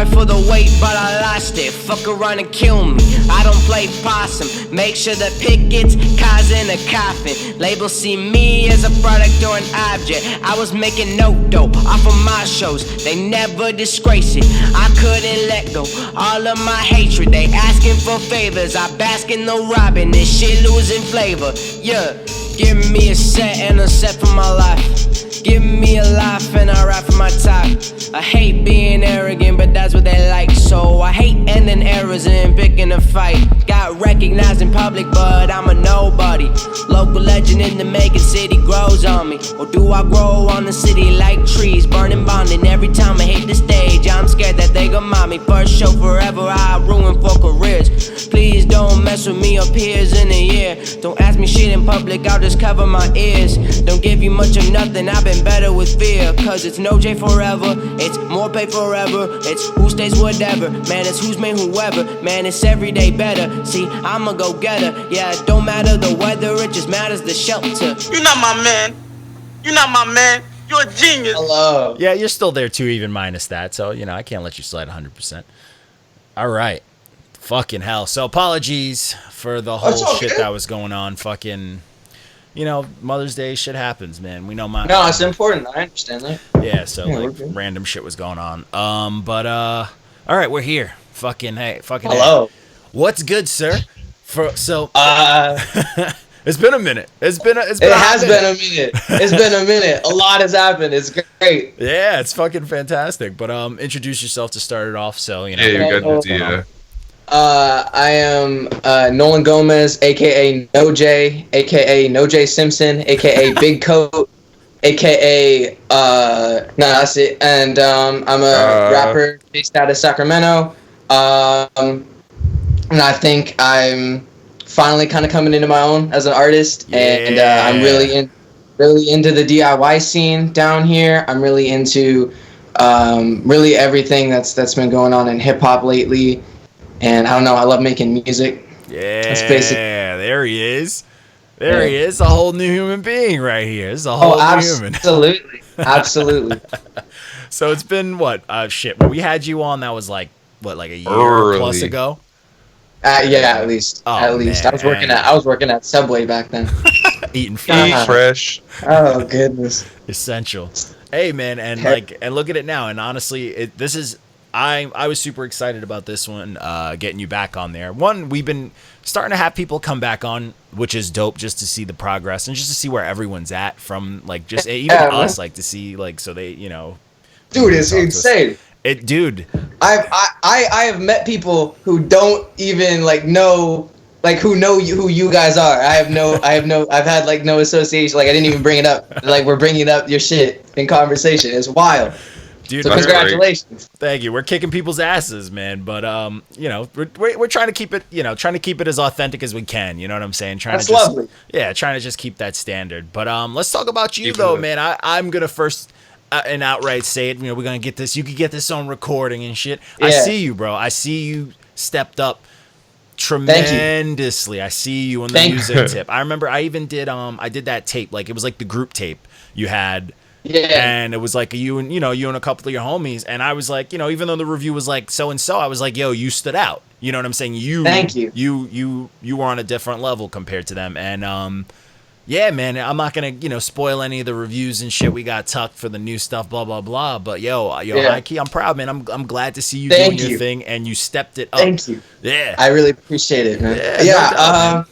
fight for the weight, but I lost it. Fuck around and kill me. I don't play possum. Make sure the pit gets cause in a coffin. Labels see me as a product or an object. I was making no dough off of my shows. They never disgrace it. I couldn't let go. All of my hatred, they asking for favors. I bask in the robbing. This shit losing flavor. Yeah, give me a set and a set for my life. Give me a life and I rap for my top. I hate being arrogant, but that's what they like. So I hate ending errors and picking a fight. Got recognized in public, but I'm a nobody. Local legend in the making, city grows on me. Or do I grow on the city like trees, burning, bonding every time I hit the stage? I'm scared that they gon' mob me. First show forever, I ruin for careers. Please don't mess with me or peers in a year. Don't ask me shit in public, I'll just cover my ears. Don't give you much of nothing, I've been better with fear. Cause it's Nojay forever, it's more pay forever. It's who stays whatever, man, it's who's made whoever. Man, it's every day better, see, I'm a go-getter. Yeah, it don't matter the weather, it just matters the shelter. You're not my man, you're not my man, you're a genius. Hello. Yeah, you're still there too, even minus that. So, you know, I can't let you slide 100%. All right. Fucking hell. So apologies for the whole shit that was going on. Fucking, you know, Mother's Day shit happens, man. We know my. No, it's important. I understand that. Yeah, so like random shit was going on. But all right, we're here. Fucking hey, fucking hello. Hey. What's good, sir? It's been a minute. It has been a minute. It's been a minute. A lot has happened. It's great. Yeah, it's fucking fantastic. But introduce yourself to start it off. So you know. Yeah, you got the I am Nolan Gomez, aka Nojay, aka Nojay Simpson, aka Big Coat, aka no, that's it. And I'm a rapper based out of Sacramento. And I think I'm finally kind of coming into my own as an artist, and I'm really into the DIY scene down here. I'm really into really everything that's been going on in hip hop lately. And I don't know, I love making music. Yeah, that's basic. There he is. He is, a whole new human being right here. This is a whole new human. Absolutely. Absolutely. So it's been what? Shit. When we had you on, that was like, what, like a year plus ago? Yeah, at least. Oh, at least. Man. I was working at Subway back then. Eating fresh. Oh, goodness. Essential. Hey, man, and look at it now. And honestly, I was super excited about this one, getting you back on there. One, we've been starting to have people come back on, which is dope, just to see the progress and just to see where everyone's at from, like, just even us, like, to see, like, so they, you know. Dude, it's insane. Dude. I have met people who don't even, like, know, like, who you guys are. I've had, like, no association. Like, I didn't even bring it up. Like, we're bringing up your shit in conversation. It's wild. Dude, so congratulations. Thank you. We're kicking people's asses, man. But you know, we're trying to keep it, you know, as authentic as we can. You know what I'm saying? That's lovely. Yeah, trying to just keep that standard. But let's talk about you though, man. I'm gonna first and outright say it. You know, we're gonna get this. You could get this on recording and shit. Yeah. I see you, bro. I see you stepped up tremendously. I see you on the music tip. I remember I even did I did that tape. Like, it was like the group tape you had. Yeah. And it was like you and a couple of your homies, and I was like, you know, even though the review was like so and so, I was like, yo, you stood out. You know what I'm saying? Thank you. You were on a different level compared to them. And yeah, man, I'm not gonna, you know, spoil any of the reviews and shit we got tucked for the new stuff, blah blah blah. But high key, I'm proud, man. I'm glad to see you doing your thing, and you stepped it up. Thank you. Yeah. I really appreciate it, man. Yeah. No doubt,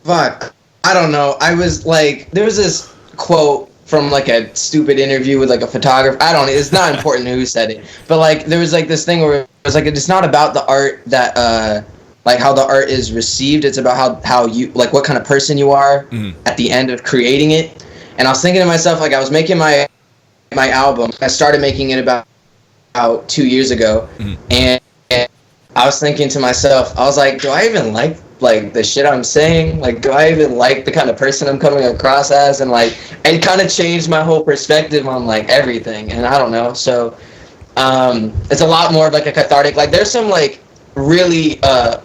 fuck. I don't know. I was like, there was this quote from like a stupid interview with like a photographer. I don't know. It's not important who said it. But like there was like this thing where it was like, it's not about the art that like how the art is received. It's about how you, like, what kind of person you are at the end of creating it. And I was thinking to myself, like, I was making my album. I started making it about 2 years ago. And I was thinking to myself, I was like, do I even like the shit I'm saying? Like, do I even like the kind of person I'm coming across as? And like, it kind of changed my whole perspective on like everything. And I don't know. So it's a lot more of like a cathartic, like there's some like really not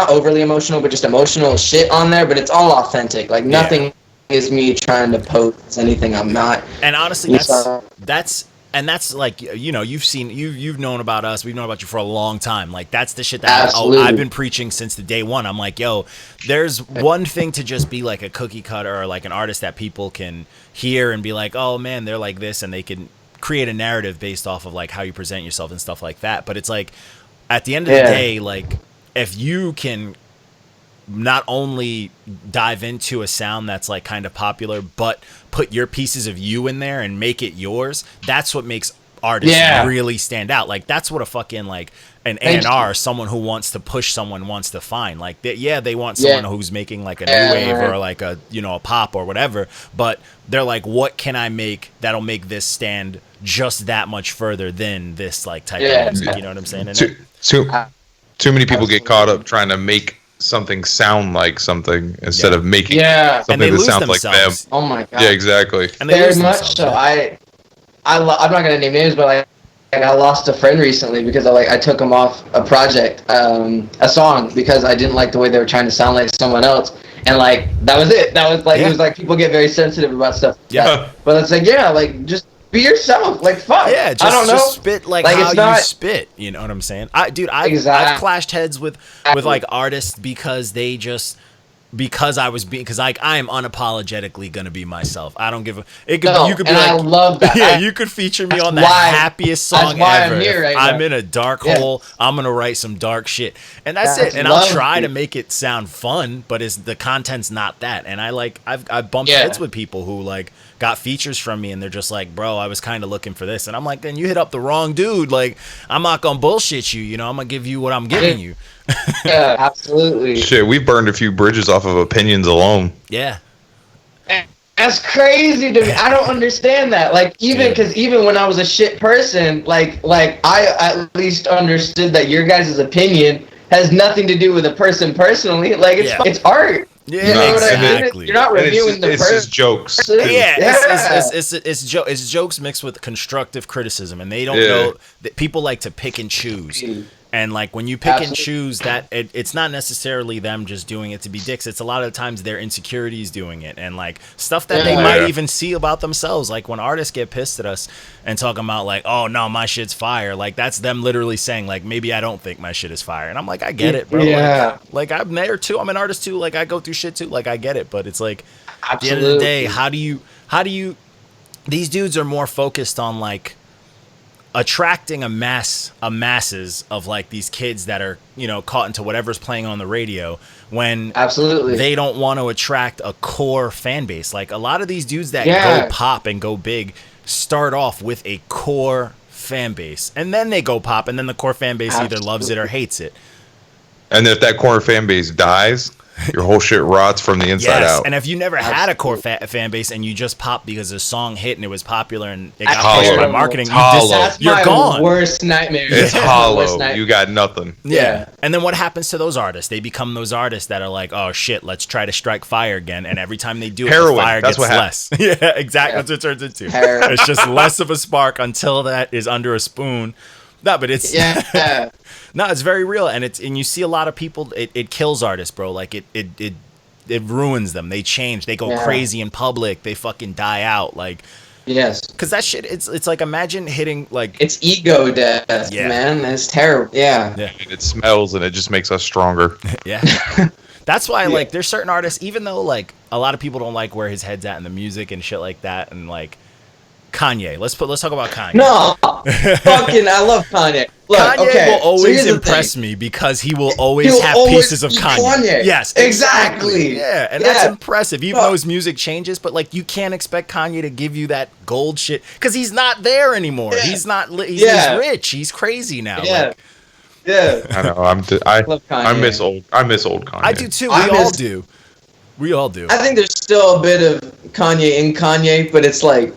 overly emotional, but just emotional shit on there, but it's all authentic. Like nothing is me trying to pose anything I'm not. And honestly, that's And that's like, you know, you've known about us. We've known about you for a long time. Like, that's the shit that I've been preaching since the day one. I'm like, yo, there's one thing to just be like a cookie cutter or like an artist that people can hear and be like, oh man, they're like this, and they can create a narrative based off of like how you present yourself and stuff like that. But it's like, at the end of the day, like, if you can not only dive into a sound that's like kind of popular, but put your pieces of you in there and make it yours, that's what makes artists really stand out. Like, that's what a fucking like an A&R, someone who wants to push someone wants to find. Like, they want someone who's making like a new wave or like a, you know, a pop or whatever, but they're like, what can I make that'll make this stand just that much further than this like type of music, you know what I'm saying? And too many people get caught up trying to make something sound like something instead of making something that sounds like them. Oh my god. Yeah, exactly. And they Very much so. I'm not gonna name names, but like I lost a friend recently because I took him off a project, a song, because I didn't like the way they were trying to sound like someone else, and like that was it. That was like it was like people get very sensitive about stuff. But it's like like just be yourself. Like fuck. Yeah, just, I don't know. Just spit like how you spit. You know what I'm saying? I've clashed heads with like artists because they just. Because I was being, because like I am unapologetically gonna be myself. I don't give a. You could be like, I love that. Yeah, you could feature me on the happiest song ever. I'm in a dark hole. I'm gonna write some dark shit, and that's it. And I'll try to make it sound fun, but the content's not that. And I've bumped heads with people who like got features from me, and they're just like, bro, I was kind of looking for this, and I'm like, then you hit up the wrong dude. Like, I'm not gonna bullshit you. You know, I'm gonna give you what I'm giving you. Yeah, absolutely. Shit, we burned a few bridges off of opinions alone. Yeah. That's crazy to me. I don't understand that. Like, even when I was a shit person, like I at least understood that your guys' opinion has nothing to do with a person personally. Like, it's art. Yeah, you know exactly. what I mean? You're not reviewing the person. It's just jokes. Yeah, it's jokes mixed with constructive criticism, and they don't know that people like to pick and choose. And like when you pick and choose, that it's not necessarily them just doing it to be dicks. It's a lot of times their insecurities doing it, and like stuff that they might even see about themselves. Like when artists get pissed at us and talking about like, oh no, my shit's fire. Like that's them literally saying like, maybe I don't think my shit is fire. And I'm like, I get it, bro. Yeah. Like I'm there too. I'm an artist too. Like I go through shit too. Like I get it. But it's like at the end of the day, how do you? These dudes are more focused on like attracting a masses of like these kids that are, you know, caught into whatever's playing on the radio, when they don't want to attract a core fan base. Like a lot of these dudes that go pop and go big start off with a core fan base, and then they go pop, and then the core fan base either loves it or hates it. And if that core fan base dies, your whole shit rots from the inside out. And if you never had a core fan base and you just popped because a song hit and it was popular and it got pushed by marketing, you're gone. Worst nightmare. It's hollow. You got nothing. Yeah. And then what happens to those artists? They become those artists that are like, oh shit, let's try to strike fire again. And every time they do it, the fire gets less. Yeah, exactly. That's what it turns into. Heroin. It's just less of a spark until that is under a spoon. No, but it's no, it's very real, and you see a lot of people. It kills artists, bro. Like it ruins them. They change. They go crazy in public. They fucking die out. Like because that shit. It's like imagine hitting like it's ego death, man. It's terrible. Yeah. It smells, and it just makes us stronger. That's why like there's certain artists, even though like a lot of people don't like where his head's at in the music and shit like that, and like. Kanye. Let's talk about Kanye. No, fucking, I love Kanye. Look, Kanye will always impress me because he will always have pieces of Kanye. Yes, exactly. Yeah, and that's impressive. Even though his music changes, but like you can't expect Kanye to give you that gold shit because he's not there anymore. He's not. He's rich. He's crazy now. Yeah. I know. I miss old Kanye. I do too. We all do. I think there's still a bit of Kanye in Kanye, but it's like.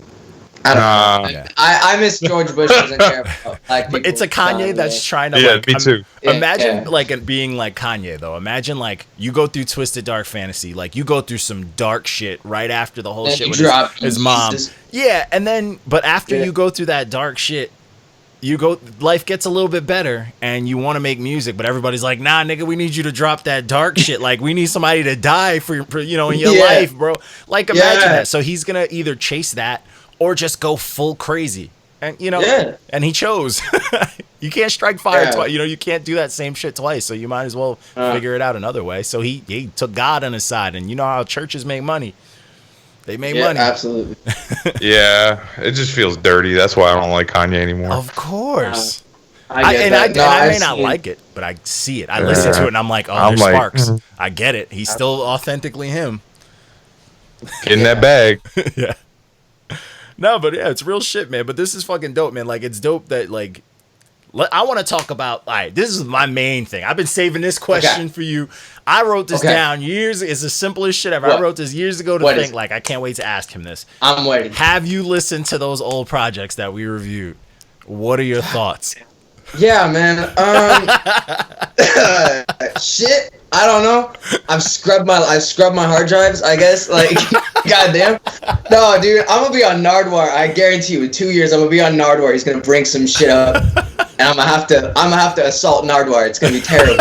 I don't know. I miss George Bush doesn't care about black people. It's a Kanye that's trying to like. Me too. Imagine like it being like Kanye though. Imagine like you go through Twisted Dark Fantasy, like you go through some dark shit right after the whole shit with his mom. Yeah, and then but after you go through that dark shit, life gets a little bit better, and you want to make music, but everybody's like, nah, nigga, we need you to drop that dark shit. Like we need somebody to die for in your life, bro. Like imagine that. So he's gonna either chase that. Or just go full crazy. And and he chose. You can't strike fire twice. You can't do that same shit twice. So you might as well figure it out another way. So he took God on his side, and you know how churches make money. They make money. Absolutely. Yeah, it just feels dirty. That's why I don't like Kanye anymore. Of course. I may not like it, but I see it. I listen to it, and I'm like, oh, there's sparks. I get it. He's still authentically him. Get in that bag. Yeah. No, but yeah, it's real shit, man. But this is fucking dope, man. Like, it's dope that, like, I want to talk about, all right, this is my main thing. I've been saving this question for you. I wrote this down years. It's the simplest shit ever. I wrote this years ago to think, like, I can't wait to ask him this. I'm waiting. Have you listened to those old projects that we reviewed? What are your thoughts? Yeah, man. Shit. I don't know. I've scrubbed my hard drives, I guess. Like, goddamn. No, dude, I'm gonna be on Nardwuar. I guarantee you, in 2 years, I'm gonna be on Nardwuar. He's gonna bring some shit up, and I'm gonna have to assault Nardwuar. It's gonna be terrible.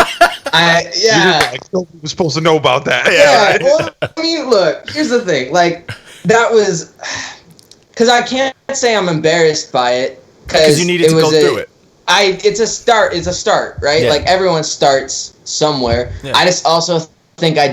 I was supposed to know about that. Yeah. Well, I mean, look. Here's the thing. Like, that was because I can't say I'm embarrassed by it because you needed to go through it. It's a start, right? Yeah. Like, everyone starts somewhere. Yeah. I just also think I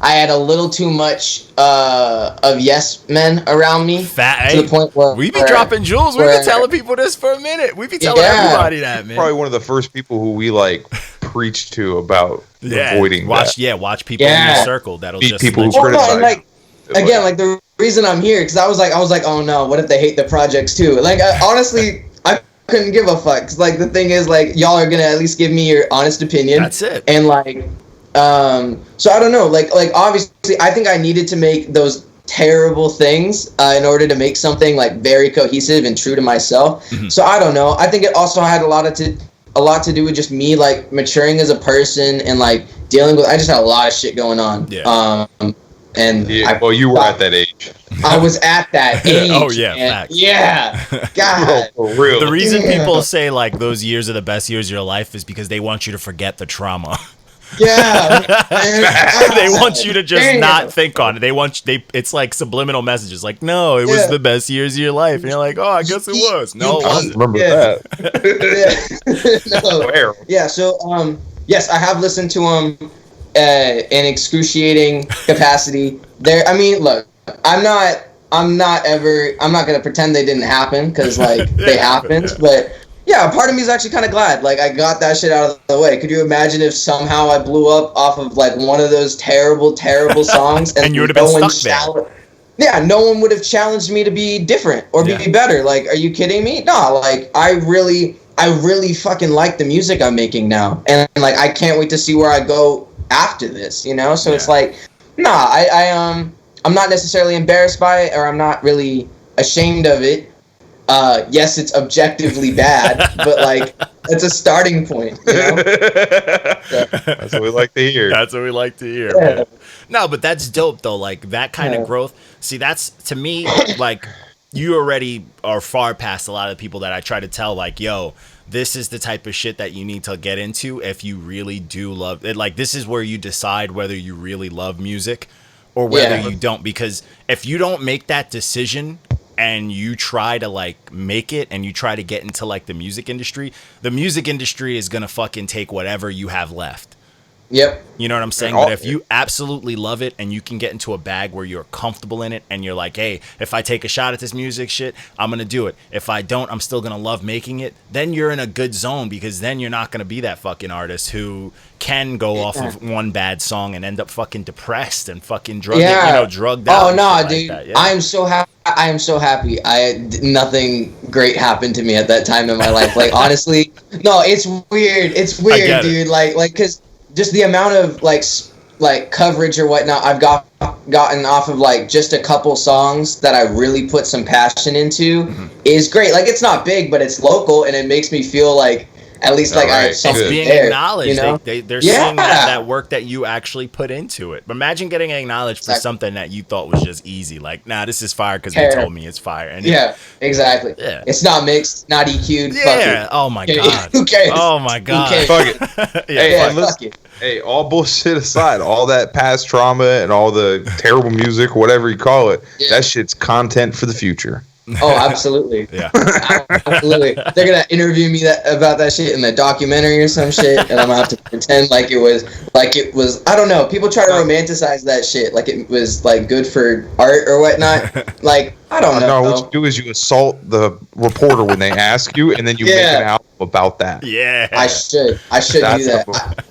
had a little too much of yes men around me. To the point where we be dropping jewels. We've been telling people this for a minute. We be telling everybody that, man. Probably one of the first people who we like preached to about avoiding watch people in your circle that'll meet just people who criticize. And like, again, like, the reason I'm here, because I was like, oh no, what if they hate the projects too? Like, honestly, I couldn't give a fuck. 'Cause, like, the thing is, like, y'all are gonna at least give me your honest opinion. That's it. And like, so I don't know. Like obviously, I think I needed to make those terrible things in order to make something like very cohesive and true to myself. Mm-hmm. So I don't know. I think it also had a lot to do with just me, like, maturing as a person and like dealing with. I just had a lot of shit going on. Yeah. And you were at that age. I was at that age. Oh yeah, facts. Yeah. God. For real. The reason people say like those years are the best years of your life is because they want you to forget the trauma. Yeah. They want you to just not think on it. It's like subliminal messages. Like, no, it was the best years of your life. And you're like, oh, I guess it was. No, it wasn't. I remember that. No. Yeah. So, yes, I have listened to them in excruciating capacity. I mean, look, I'm not gonna pretend they didn't happen, because like they happened, but yeah, part of me is actually kind of glad like I got that shit out of the way. Could you imagine if somehow I blew up off of like one of those terrible songs and you would have been stuck there? Yeah, no one would have challenged me to be different or be better. Like, are you kidding me? No, like, I really fucking like the music I'm making now, and like I can't wait to see where I go after this, So it's like, nah, I'm not necessarily embarrassed by it, or I'm not really ashamed of it. Yes, it's objectively bad, but like, it's a starting point, That's what we like to hear. That's what we like to hear, man. No, but that's dope though. Like, that kind of growth. See, that's, to me, like, you already are far past a lot of the people that I try to tell, like, yo, this is the type of shit that you need to get into if you really do love it. Like, this is where you decide whether you really love music or whether you don't. Because if you don't make that decision and you try to like make it and you try to get into like the music industry is gonna fucking take whatever you have left. Yep. You know what I'm saying? But if you absolutely love it and you can get into a bag where you're comfortable in it and you're like, hey, if I take a shot at this music shit, I'm going to do it. If I don't, I'm still going to love making it. Then you're in a good zone, because then you're not going to be that fucking artist who can go off of one bad song and end up fucking depressed and fucking drugged out. Oh, no, dude. Like I am so happy. Nothing great happened to me at that time in my life. Like, honestly, no, it's weird. It's weird, dude. Like, cause just the amount of like coverage or whatnot I've gotten off of like just a couple songs that I really put some passion into is great. Like, it's not big, but it's local, and it makes me feel like at least like I have something it's being there, acknowledged. They're seeing that work that you actually put into it. But imagine getting acknowledged for something that you thought was just easy. Like, nah, this is fire because they told me it's fire. And exactly. Yeah. It's not mixed, not EQ'd. Yeah. Oh my god. Who cares? Oh my god. Fuck it. Hey, all bullshit aside, all that past trauma and all the terrible music, whatever you call it, that shit's content for the future. Oh, absolutely. Yeah. Absolutely. They're gonna interview me about that shit in the documentary or some shit, and I'm gonna have to pretend like it was. I don't know. People try to romanticize that shit like it was like good for art or whatnot. Like I don't know. No, what you do is you assault the reporter when they ask you, and then you make an album about that. Yeah. I should do that.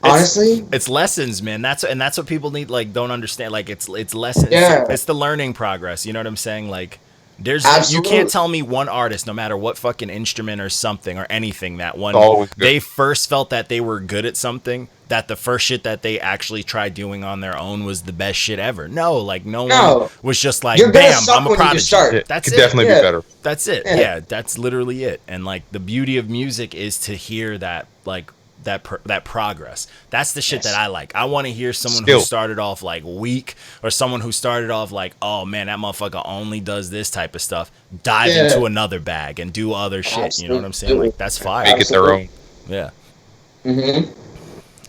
Honestly, it's lessons, man. That's what people need. Like, don't understand. Like, it's lessons. Yeah. It's the learning progress. You know what I'm saying? Like, Absolutely. you can't tell me one artist, no matter what fucking instrument or something or anything, that one they first felt that they were good at something, that the first shit that they actually tried doing on their own was the best shit ever. No, like no one was just like, bam, I'm a prodigy. That's it. Definitely be better. That's it. Yeah, that's literally it. And like the beauty of music is to hear that, like, that progress. That's the shit that I like. I want to hear someone who started off like weak, or someone who started off like, oh man, that motherfucker only does this type of stuff, dive into another bag and do other shit. You know what I'm saying? Like, that's fire. Make it their own. Yeah.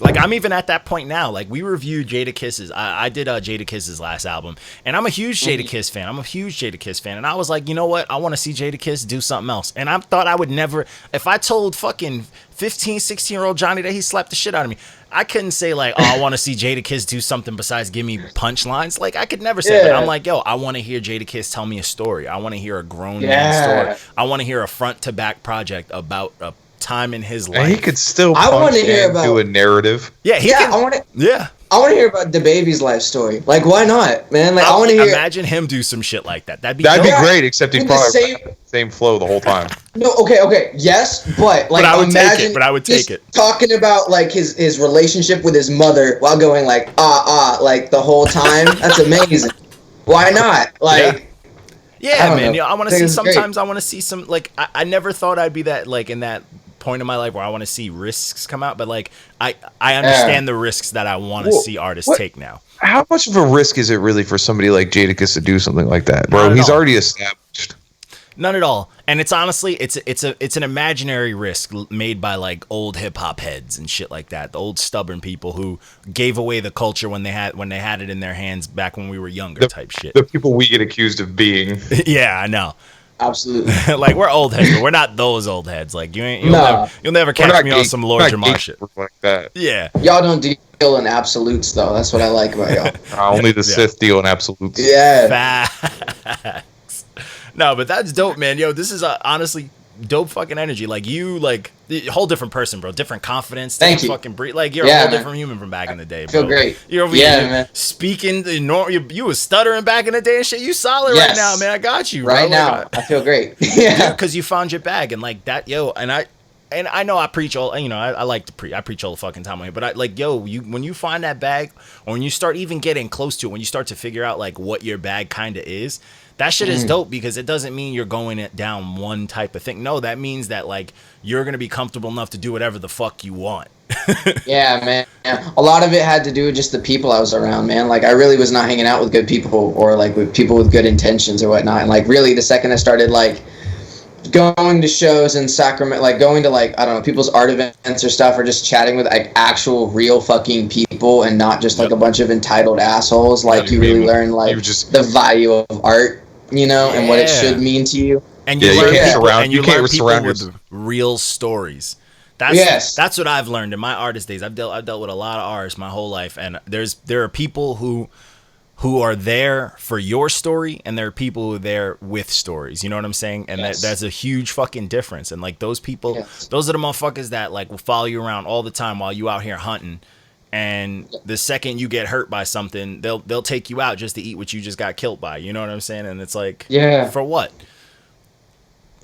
Like, I'm even at that point now. Like, we reviewed Jadakiss's. I did Jadakiss's last album, and I'm a huge Jadakiss fan. And I was like, you know what? I want to see Jadakiss do something else. And I thought I would never. If I told fucking 15, 16-year-old Johnny that he slapped the shit out of me, I couldn't say like, oh, I want to see Jadakiss do something besides give me punchlines. Like, I could never say that. I'm like, yo, I want to hear Jadakiss tell me a story. I want to hear a grown man story. I want to hear a front to back project about a time in his life. And he could still do a narrative. Yeah, I want to hear about the baby's life story. Like, why not, man? Like, I want to hear. Imagine him do some shit like that. That'd be great. Except he'd probably same flow the whole time. No, okay, yes, but like, I would take it. Talking about like his relationship with his mother while going like like the whole time. That's amazing. Why not? Like. Yeah, man. I want to see. Sometimes I want to see some. Like, I never thought I'd be that like in that point in my life where I want to see risks come out, but like I understand the risks that I want to see artists take now. How much of a risk is it really for somebody like Jadakiss to do something like that, bro? He's already established. None at all. And it's honestly, it's an imaginary risk made by like old hip hop heads and shit like that. The old stubborn people who gave away the culture when they had it in their hands back when we were younger, type shit. The people we get accused of being. Yeah, I know. Absolutely. Like, we're old heads, but we're not those old heads. Like, you'll never catch me on some Lord Jamar shit like that. Yeah. Y'all don't deal in absolutes though. That's what I like about y'all. Only the Sith deal in absolutes. Yeah. Facts. No, but that's dope, man. Yo, this is honestly dope fucking energy. Like, you, like, a whole different person, bro. Different confidence. Thank you. Fucking breathe. Like, you're a whole different human from back in the day, bro. I feel great. You're over here man. Speaking. You was stuttering back in the day and shit. You solid right now, man. I got you, bro. Right now, I feel great. Yeah. Because you found your bag and like that, yo. And I know I preach all, you know, I like to preach. I preach all the fucking time on here, but I like, yo, when you find that bag, or when you start even getting close to it, when you start to figure out like what your bag kind of is, that shit is dope, because it doesn't mean you're going it down one type of thing. No, that means that like you're gonna be comfortable enough to do whatever the fuck you want. Yeah, man. A lot of it had to do with just the people I was around, man. Like, I really was not hanging out with good people, or like with people with good intentions or whatnot. And like, really, the second I started like going to shows in Sacramento, like going to like, I don't know, people's art events or stuff, or just chatting with like actual real fucking people and not just like a bunch of entitled assholes, like you really learn like the value of art, you know, and what it should mean to you. And you learn people with real stories. That's what I've learned in my artist days. I've dealt with a lot of artists my whole life, and there are people who are there for your story, and there are people who are there with stories. You know what I'm saying? And that's a huge fucking difference. And like, those people, those are the motherfuckers that like will follow you around all the time while you out here hunting. And the second you get hurt by something, they'll take you out just to eat what you just got killed by. You know what I'm saying? And it's like, for what?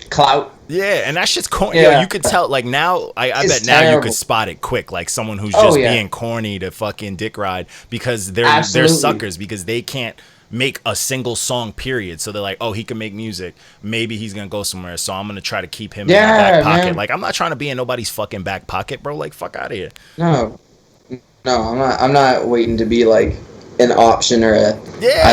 Clout. Yeah, and that shit's corny. Yeah. Yo, you could tell, like, now, I bet now terrible. You could spot it quick, like someone who's just being corny to fucking dick ride, because they're suckers, because they can't make a single song, period. So they're like, oh, he can make music, maybe he's gonna go somewhere, so I'm gonna try to keep him in my back pocket. Man. Like, I'm not trying to be in nobody's fucking back pocket, bro. Like, fuck out of here. No, I'm not waiting to be like an option or I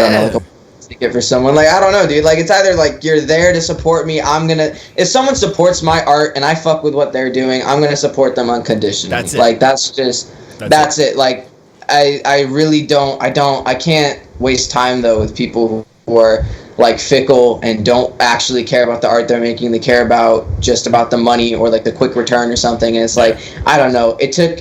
don't know, like a ticket for someone. Like, I don't know, dude. Like, it's either like you're there to support me. If someone supports my art and I fuck with what they're doing, I'm gonna support them unconditionally. That's it. Like, that's it. Like, I really don't. I can't waste time though with people are like fickle and don't actually care about the art they're making. They care about just about the money or like the quick return or something. And it's like, I don't know. It took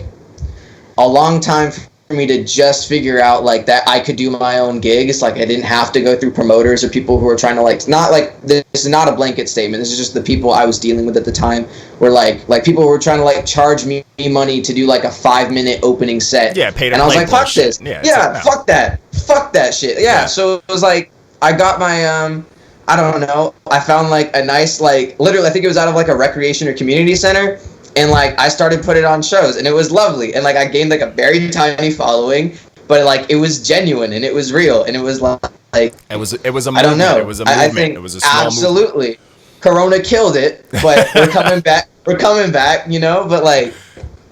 a long time for me to just figure out like that I could do my own gigs. Like I didn't have to go through promoters or people who were trying to like, not like, this is not a blanket statement. This is just the people I was dealing with at the time were like people who were trying to like charge me money to do like a 5-minute opening set. Yeah, pay to and I was play like, fuck bullshit. this. Yeah, like, no. Fuck that shit. Yeah. So it was like, I got my, I don't know, I found like a nice, like literally I think it was out of like a recreation or community center. And like I started putting it on shows, and it was lovely. And like I gained like a very tiny following, but like it was genuine and it was real, and it was like it was a movement. I don't know. It was a movement. I think it was a small absolutely. movement. Corona killed it, but we're coming back. We're coming back, you know. But like,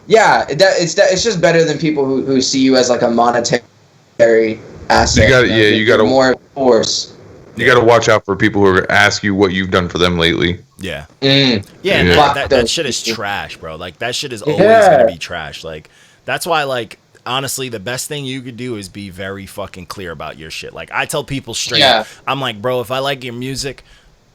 yeah, it's just better than people who see you as like a monetary asset. You got more force. You got to watch out for people who ask you what you've done for them lately. Yeah. Yeah, and that shit is trash, bro. Like that shit is always gonna be trash. Like that's why, like, honestly, the best thing you could do is be very fucking clear about your shit. Like I tell people straight up, I'm like, bro, if I like your music,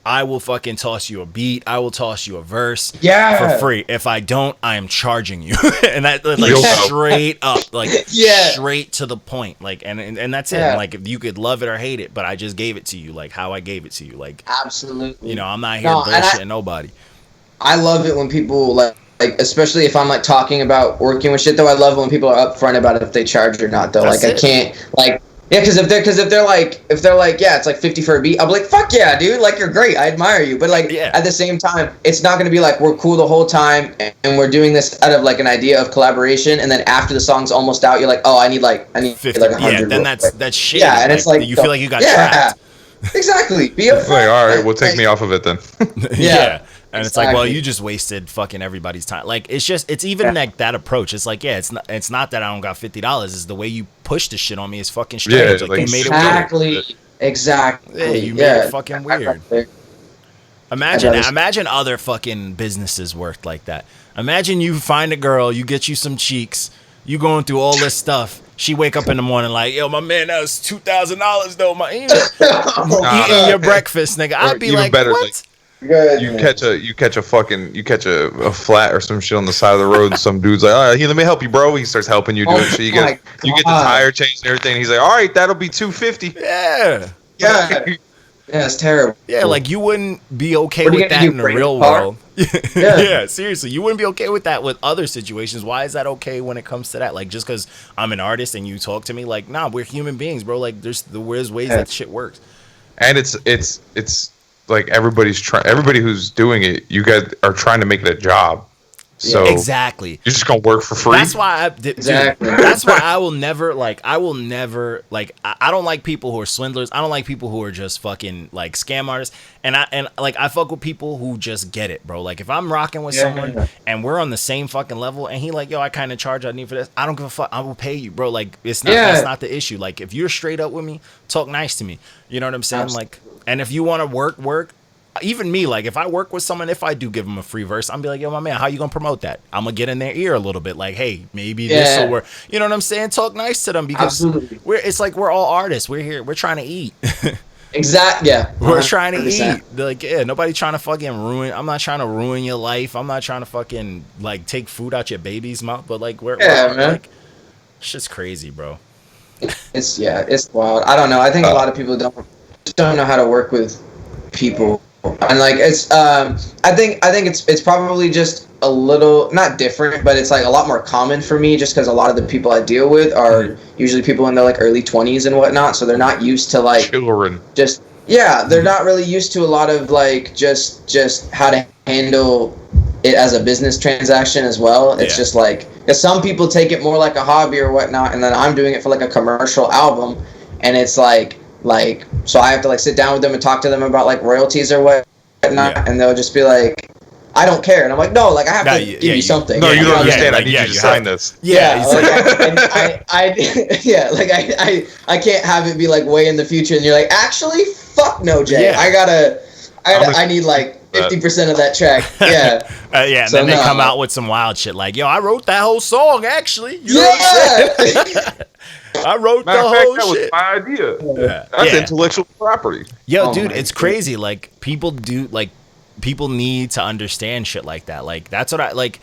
I will fucking toss you a beat. I will toss you a verse for free. If I don't, I am charging you. And that like straight up, like straight to the point. Like and that's it. Like if you could love it or hate it, but I just gave it to you like how I gave it to you. Like absolutely. You know, I'm not here bullshitting nobody. I love it when people like especially if I'm like talking about working with shit though, I love when people are upfront about it if they charge or not though. That's like I can't like because if they're like yeah, it's like 50 for a beat, I'm like fuck yeah, dude, like you're great, I admire you. But like at the same time, it's not gonna be like we're cool the whole time and we're doing this out of like an idea of collaboration, and then after the song's almost out, you're like, oh, I need 50, like 100. Yeah, then that's shit. Yeah, and it's like you feel like you got trapped. Exactly. Be upfront. Like, all right, well, take me off of it then. Yeah. And it's like, well, you just wasted fucking everybody's time. Like, it's even like that approach. It's like, yeah, it's not that I don't got $50. It's the way you push the shit on me is fucking strange. Yeah, like you made it weird. Exactly. Yeah, you made it fucking weird. Imagine other fucking businesses worked like that. Imagine you find a girl, you get you some cheeks, you going through all this stuff. She wake up in the morning like, yo, my man, that was $2,000 though. Eating your breakfast, nigga. I'd be like, better, what? Like, good, you catch a flat or some shit on the side of the road, and some dude's like, all right, here, let me help you, bro. He starts helping you do it. So you get the tire changed and everything. He's like, all right, that'll be $250. Yeah, it's terrible. Yeah, like you wouldn't be okay with that in the real world. Yeah, seriously, you wouldn't be okay with that with other situations. Why is that okay when it comes to that? Like just because I'm an artist and you talk to me, like, nah, we're human beings, bro. Like there's ways that shit works. And it's like everybody who's doing it, you guys are trying to make it a job. So exactly, you're just gonna work for free. That's why that's why I will never I don't like people who are swindlers. I don't like people who are just fucking like scam artists. And I fuck with people who just get it, bro. Like if I'm rocking with someone and we're on the same fucking level, and he like, yo, I kind of charge I need for this. I don't give a fuck. I will pay you, bro. Like it's not that's not the issue. Like if you're straight up with me, talk nice to me. You know what I'm saying? Absolutely. Like, and if you want to work. Even me, like if I work with someone, if I do give them a free verse, I'm be like, yo, my man, how you gonna promote that? I'm gonna get in their ear a little bit, like, hey, maybe this will work. You know what I'm saying? Talk nice to them because it's like we're all artists. We're here. We're trying to eat. Exactly. Yeah. We're trying to eat. Like, nobody trying to fucking ruin. I'm not trying to ruin your life. I'm not trying to fucking like take food out your baby's mouth. But like, we're like, shit's crazy, bro. It's wild. I don't know. I think a lot of people don't know how to work with people. And like it's I think it's probably just a little not different, but it's like a lot more common for me just because a lot of the people I deal with are usually people in their like early 20s and whatnot, so they're not used to like children. They're not really used to a lot of like just how to handle it as a business transaction as well. It's just like because some people take it more like a hobby or whatnot, and then I'm doing it for like a commercial album, and it's like so I have to like sit down with them and talk to them about like royalties or whatnot, and they'll just be like, I don't care, and I'm like, no, like I have to give you something. No, you don't understand. I need you to sign this. I can't have it be like way in the future, and you're like, actually, fuck Nojay. I need like 50% of that track. And then they come out with some wild shit like, yo, I wrote that whole song actually. You know what I'm saying? I wrote Matter the of fact, whole that was shit. my idea. Yeah. That's Yeah. intellectual property. Yo, Oh dude, my it's God. crazy. Like people need to understand shit like that. Like that's what I like.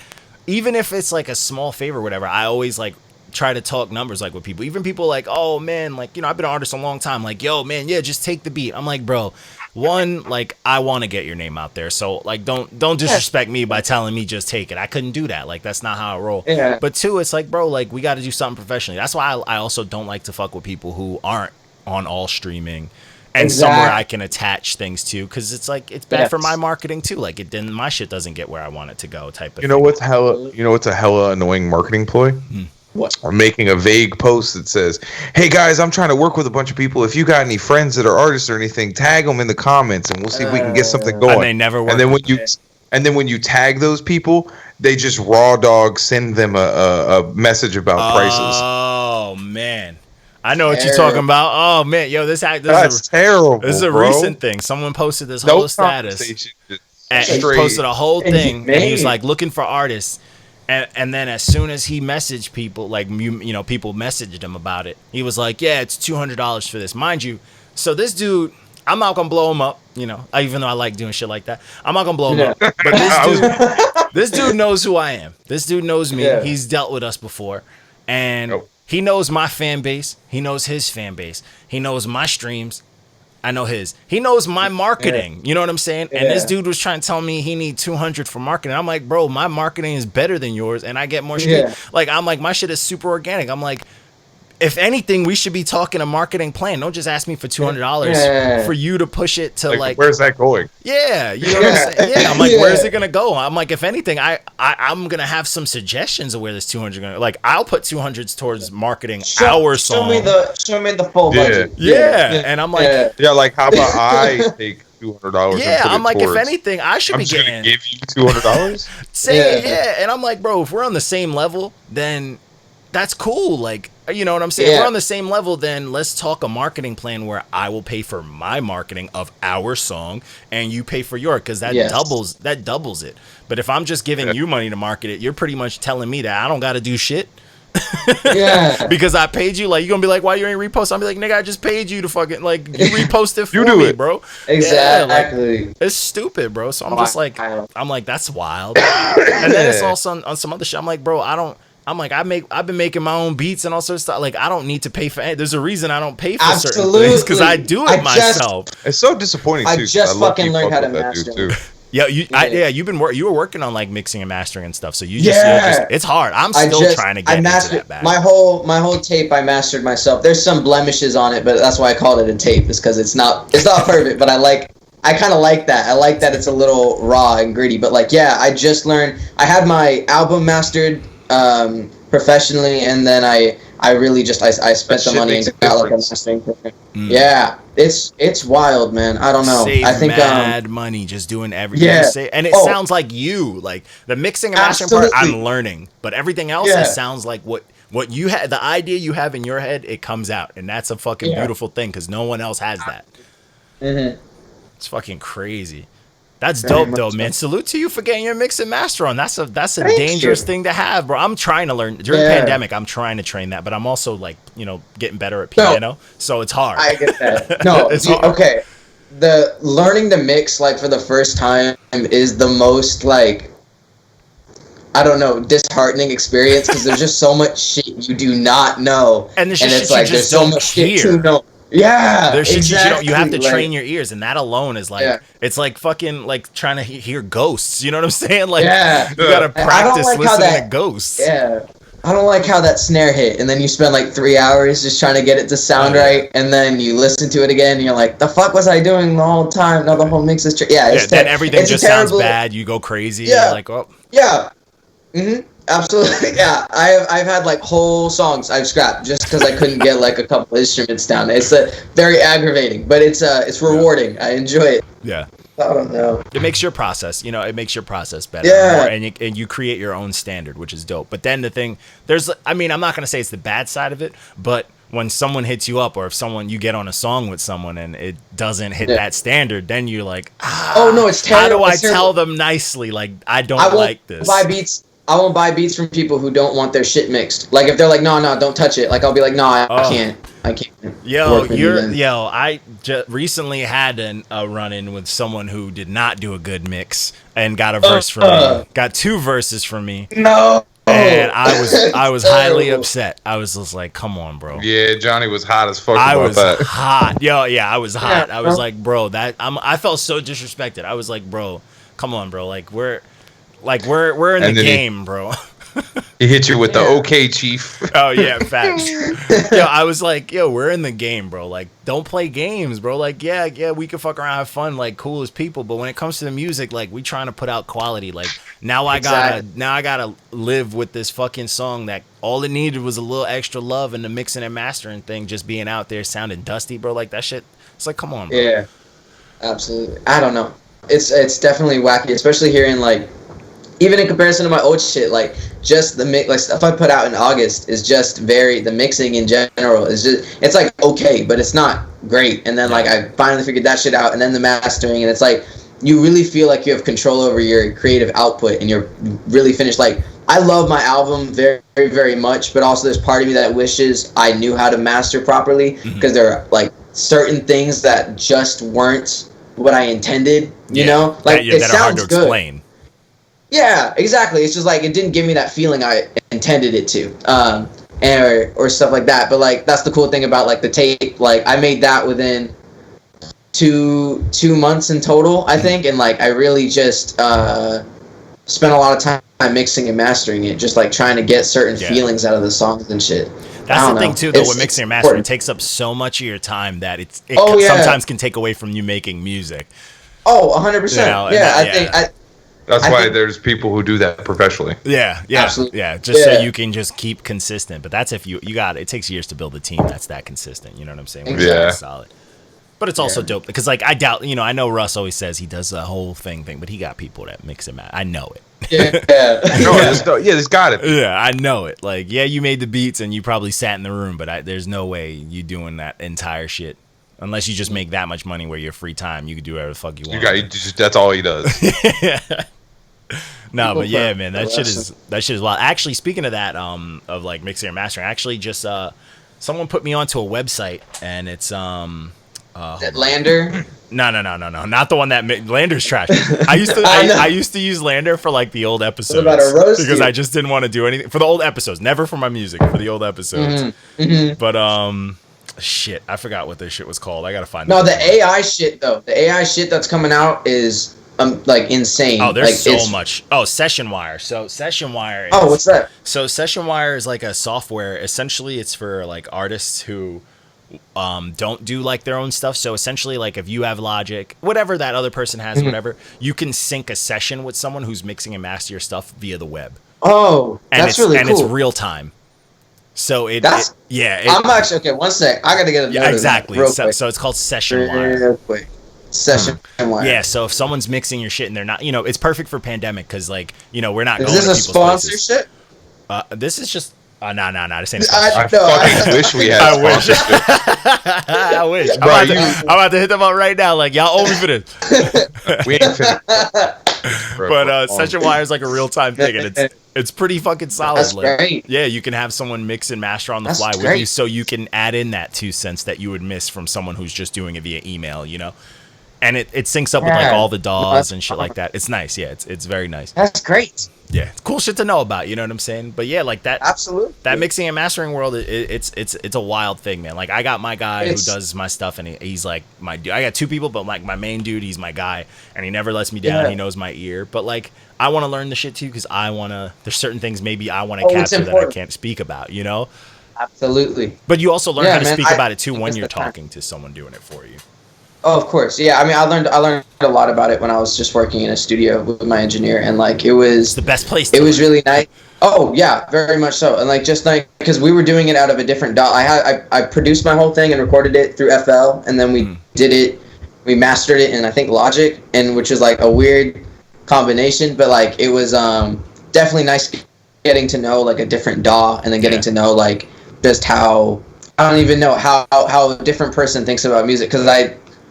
Even if it's like a small favor or whatever, I always like try to talk numbers like with people. Even people like, oh man, like, you know, I've been an artist a long time. Like, yo, man, yeah, just take the beat. I'm like, bro, one, like, I want to get your name out there. So like, don't disrespect me by telling me just take it. I couldn't do that. Like, that's not how I roll. Yeah. But two, it's like, bro, like we got to do something professionally. That's why I also don't like to fuck with people who aren't on all streaming and somewhere I can attach things to, because it's like it's bad for my marketing too. Like my shit doesn't get where I want it to go. Type of. You know what's a hella annoying marketing ploy? What? I'm making a vague post that says, "Hey guys, I'm trying to work with a bunch of people. If you got any friends that are artists or anything, tag them in the comments, and we'll see if we can get something going." And they never work. And then when you tag those people, they just raw dog send them a message about prices. Oh man, I know what you're talking about. Oh man, yo, That's terrible. This is a bro. recent thing. Someone posted this whole status. And he posted a whole thing, and he's like looking for artists. And then as soon as he messaged people, like, you know, people messaged him about it. He was like, yeah, it's $200 for this. Mind you, so this dude, I'm not going to blow him up, you know, even though I like doing shit like that. I'm not going to blow him up. But this dude knows who I am. This dude knows me. Yeah. He's dealt with us before. And he knows my fan base. He knows his fan base. He knows my streams. I know his. He knows my marketing. Yeah. You know what I'm saying? Yeah. And this dude was trying to tell me he need 200 for marketing. I'm like, bro, my marketing is better than yours, and I get more streams. Yeah. Like, I'm like, my shit is super organic. I'm like, if anything, we should be talking a marketing plan. Don't just ask me for $200 for you to push it to like where's that going? Yeah, you know what I'm saying? Yeah, I'm like, where's it gonna go? I'm like, if anything, I'm gonna have some suggestions of where this 200 gonna. Like, I'll put 200s towards marketing our song. Show me the full budget. Yeah, and I'm like, like how about I take $200? Yeah, I'm like, if anything, I should be getting. Give you $200. And I'm like, bro, if we're on the same level, then that's cool. Like, you know what I'm saying? Yeah. If we're on the same level, then let's talk a marketing plan where I will pay for my marketing of our song and you pay for yours, because that doubles it. But if I'm just giving you money to market it, you're pretty much telling me that I don't got to do shit. Yeah. Because I paid you. Like, you're gonna be like, why you ain't repost? I'll be like, nigga, I just paid you to fucking, like, you repost it for me, bro. Exactly. Yeah, like, it's stupid, bro. So I'm just like, I'm like, that's wild. And then it's also on some other shit. I'm like, bro, I've been making my own beats and all sorts of stuff. Like, I don't need to pay for it. There's a reason I don't pay for certain things, because I do it myself. It's so disappointing too. I just fucking learned how to master. You were working on like mixing and mastering and stuff. So you just it's hard. I'm still trying to get into that back. My whole tape I mastered myself. There's some blemishes on it, but that's why I called it a tape, is because it's not perfect, but I kind of like that. I like that it's a little raw and gritty. But like, yeah, I just learned. I had my album mastered professionally, and then I really just I spent the money and got like a mastering program. Yeah, it's wild, man. I don't know. I think mad money just doing everything. Yeah, and it sounds like you, like the mixing and mastering part. I'm learning, but everything else it sounds like what you had, the idea you have in your head, it comes out, and that's a fucking beautiful thing, because no one else has that. Mm-hmm. It's fucking crazy. That's dope, though, man. Salute to you for getting your mix and master on. That's a dangerous thing to have, bro. I'm trying to learn during the pandemic. I'm trying to train that, but I'm also like, you know, getting better at piano, so it's hard. I get that. No, it's hard. Okay. The learning to mix like for the first time is the most like, I don't know, disheartening experience, because there's just so much shit you do not know, and it's like there's so much shit to know. Yeah, there's shit you have to train your ears, and that alone is like it's like fucking like trying to hear ghosts. You know what I'm saying? Like, you gotta practice listening to ghosts. Yeah, I don't like how that snare hit, and then you spend like 3 hours just trying to get it to sound right, and then you listen to it again, and you're like, the fuck was I doing the whole time? Now the whole mix is then everything just sounds bad. You go crazy. Yeah, you're like, oh yeah. Mm-hmm. Absolutely, yeah. I've had like whole songs I've scrapped just because I couldn't get like a couple instruments down. It's very aggravating, but it's rewarding. Yeah. I enjoy it. Yeah. I don't know. It makes your process, better. Yeah. And you create your own standard, which is dope. But then the thing, I'm not gonna say it's the bad side of it, but when someone hits you up, or if you get on a song with someone and it doesn't hit that standard, then you're like, oh no, it's terrible. How do I tell them nicely? Like, I won't like this. Buy beats. won't buy beats from people who don't want their shit mixed. Like if they're like, no, don't touch it. Like I'll be like, no, I can't. I recently had a run-in with someone who did not do a good mix and got a verse from me. Got 2 verses from me. No. And I was highly upset. I was just like, come on, bro. Yeah, Johnny was hot as fuck about I was that. hot. I was hot. Yeah, I was like, bro, I felt so disrespected. I was like, bro, come on, bro. Like we're in the game, bro. He hit you with the okay, chief. Oh yeah, facts. I was like, we're in the game, bro. Like, don't play games, bro. Like, yeah, we can fuck around, have fun, like cool as people. But when it comes to the music, like, we trying to put out quality. Like, now I gotta live with this fucking song that all it needed was a little extra love and the mixing and mastering thing, just being out there sounding dusty, bro. Like that shit. It's like, come on, bro. Yeah, absolutely. I don't know. It's definitely wacky, especially hearing like. Even in comparison to my old shit, like just the mix, like stuff I put out in August is just the mixing in general is just, it's like okay, but it's not great. And then like I finally figured that shit out, and then the mastering, and it's like you really feel like you have control over your creative output, and you're really finished. Like I love my album very, very, very much, but also there's part of me that wishes I knew how to master properly, because there are like certain things that just weren't what I intended. You know, like it sounds hard to good. Explain. Yeah, exactly. It's just like it didn't give me that feeling I intended it to, or stuff like that. But like that's the cool thing about like the tape. Like I made that within two months in total, I think, and like I really just spent a lot of time mixing and mastering it, just like trying to get certain feelings out of the songs and shit. That's the thing too, though. With mixing and mastering, it takes up so much of your time that it sometimes can take away from you making music. Oh, 100%. Yeah, I think. That's why there's people who do that professionally. Yeah, absolutely. Yeah, just so you can just keep consistent. But that's if you got it. It takes years to build a team that's that consistent. You know what I'm saying? Yeah, solid. But it's also dope because, like, I doubt. I know Russ always says he does the whole thing, but he got people that mix and match. I know it. There's got it. Yeah, I know it. Like, you made the beats and you probably sat in the room, but there's no way you doing that entire shit. Unless you just make that much money where your free time, you can do whatever the fuck you want. That's all he does. No, but yeah, man, that shit is wild. Actually, speaking of that, of like mixing and mastering, actually just someone put me onto a website, and it's Lander. No, not the one that Lander's trash. I used to use Lander for like the old episodes because I just didn't want to do anything for the old episodes, never for my music, for the old episodes. But shit, I forgot what this shit was called. I gotta find. No, the AI shit though. The AI shit that's coming out is like insane. Oh, there's like, so much. Oh, Session Wire. So Session Wire. What's that? So Session Wire is like a software. Essentially, it's for like artists who don't do like their own stuff. So essentially, like if you have Logic, whatever that other person has, whatever, you can sync a session with someone who's mixing and master your stuff via the web. Oh, that's really cool. And it's real time. So I'm actually okay. One sec, I gotta get a exactly. So it's called Session Wire. Real quick. Session Wire. Yeah, so if someone's mixing your shit and they're not, it's perfect for pandemic because like we're not. Is this a sponsorship? This is just. No, this ain't. I fucking wish we had. I wish. I wish. Bro, I'm about to hit them up right now. Like y'all owe me for this. We ain't finished. But Session Wire is like a real time thing, and it's pretty fucking solid. That's great. Yeah, you can have someone mix and master on the fly with you, so you can add in that 2 cents that you would miss from someone who's just doing it via email. And it syncs up with like all the DAWs and shit like that. It's nice. Yeah, it's very nice. That's great. Yeah, cool shit to know about. You know what I'm saying? But yeah, like that. Absolutely. That mixing and mastering world, it's a wild thing, man. Like I got my guy who does my stuff, and he's like my dude. I got 2 people, but like my main dude, he's my guy, and he never lets me down. Yeah. He knows my ear. But like I want to learn the shit too because I want to. There's certain things maybe I want to capture that I can't speak about. Absolutely. But you also learn how to speak about it too when you're talking to someone doing it for you. Oh, of course. Yeah, I mean, I learned a lot about it when I was just working in a studio with my engineer, and like it was the best place. It was really nice. Oh yeah, very much so. And like just like because we were doing it out of a different DAW. I produced my whole thing and recorded it through FL, and then we did it. We mastered it in I think Logic, and which is like a weird combination, but like it was definitely nice getting to know like a different DAW, and then getting to know like just how I don't even know how a different person thinks about music because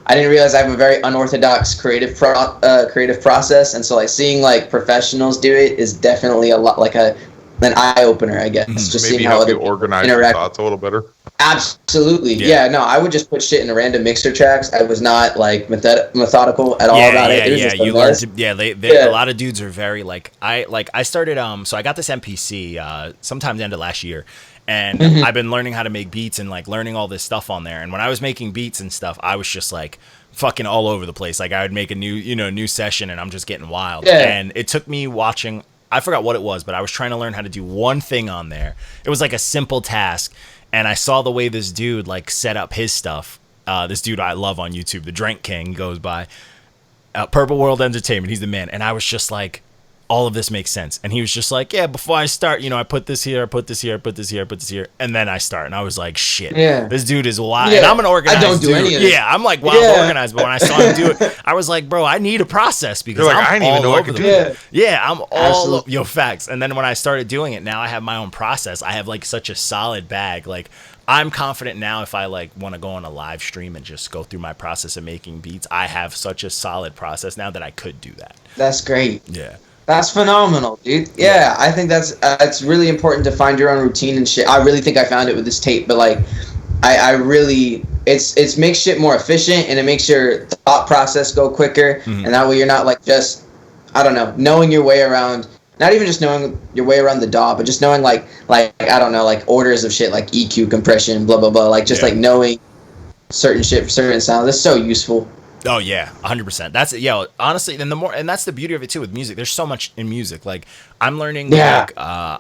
I didn't realize I have a very unorthodox creative process, and so like seeing like professionals do it is definitely a lot like an eye opener, I guess. Just Maybe seeing how help other you organize your thoughts a little better. Absolutely, yeah. No, I would just put shit in random mixer tracks. I was not like methodical at all about it. You learn to, a lot of dudes are very like I started so I got this MPC sometime the end of last year, and I've been learning how to make beats and like learning all this stuff on there. And when I was making beats and stuff, I was just like fucking all over the place. Like I would make a new session and I'm just getting wild. And it took me watching, I forgot what it was, but I was trying to learn how to do one thing on there. It was like a simple task. And I saw the way this dude like set up his stuff. This dude I love on YouTube, the Drink King goes by. Purple World Entertainment, he's the man. And I was just like, all of this makes sense. And he was just like, yeah, before I start, I put this here, I put this here, I put this here, I put this here. And then I start. And I was like, shit, this dude is wild. And I'm an organized dude. I don't do any of it. Yeah, I'm like wild organized. But when I saw him do it, I was like, bro, I need a process because I didn't even know I could do that. Yeah, I'm all over, facts. And then when I started doing it, now I have my own process. I have like such a solid bag. Like I'm confident now if I like want to go on a live stream and just go through my process of making beats, I have such a solid process now that I could do that. That's great. Yeah. That's phenomenal, dude. Yeah, I think that's really important to find your own routine and shit. I really think I found it with this tape, but like, I really, it makes shit more efficient and it makes your thought process go quicker, and that way you're not like just, I don't know, knowing your way around. Not even just knowing your way around the DAW, but just knowing like I don't know, like orders of shit, like EQ, compression, blah blah blah. Like just like knowing certain shit for certain sounds. That's so useful. Oh yeah, 100%. That's honestly, then and that's the beauty of it too with music. There's so much in music. Like I'm learning like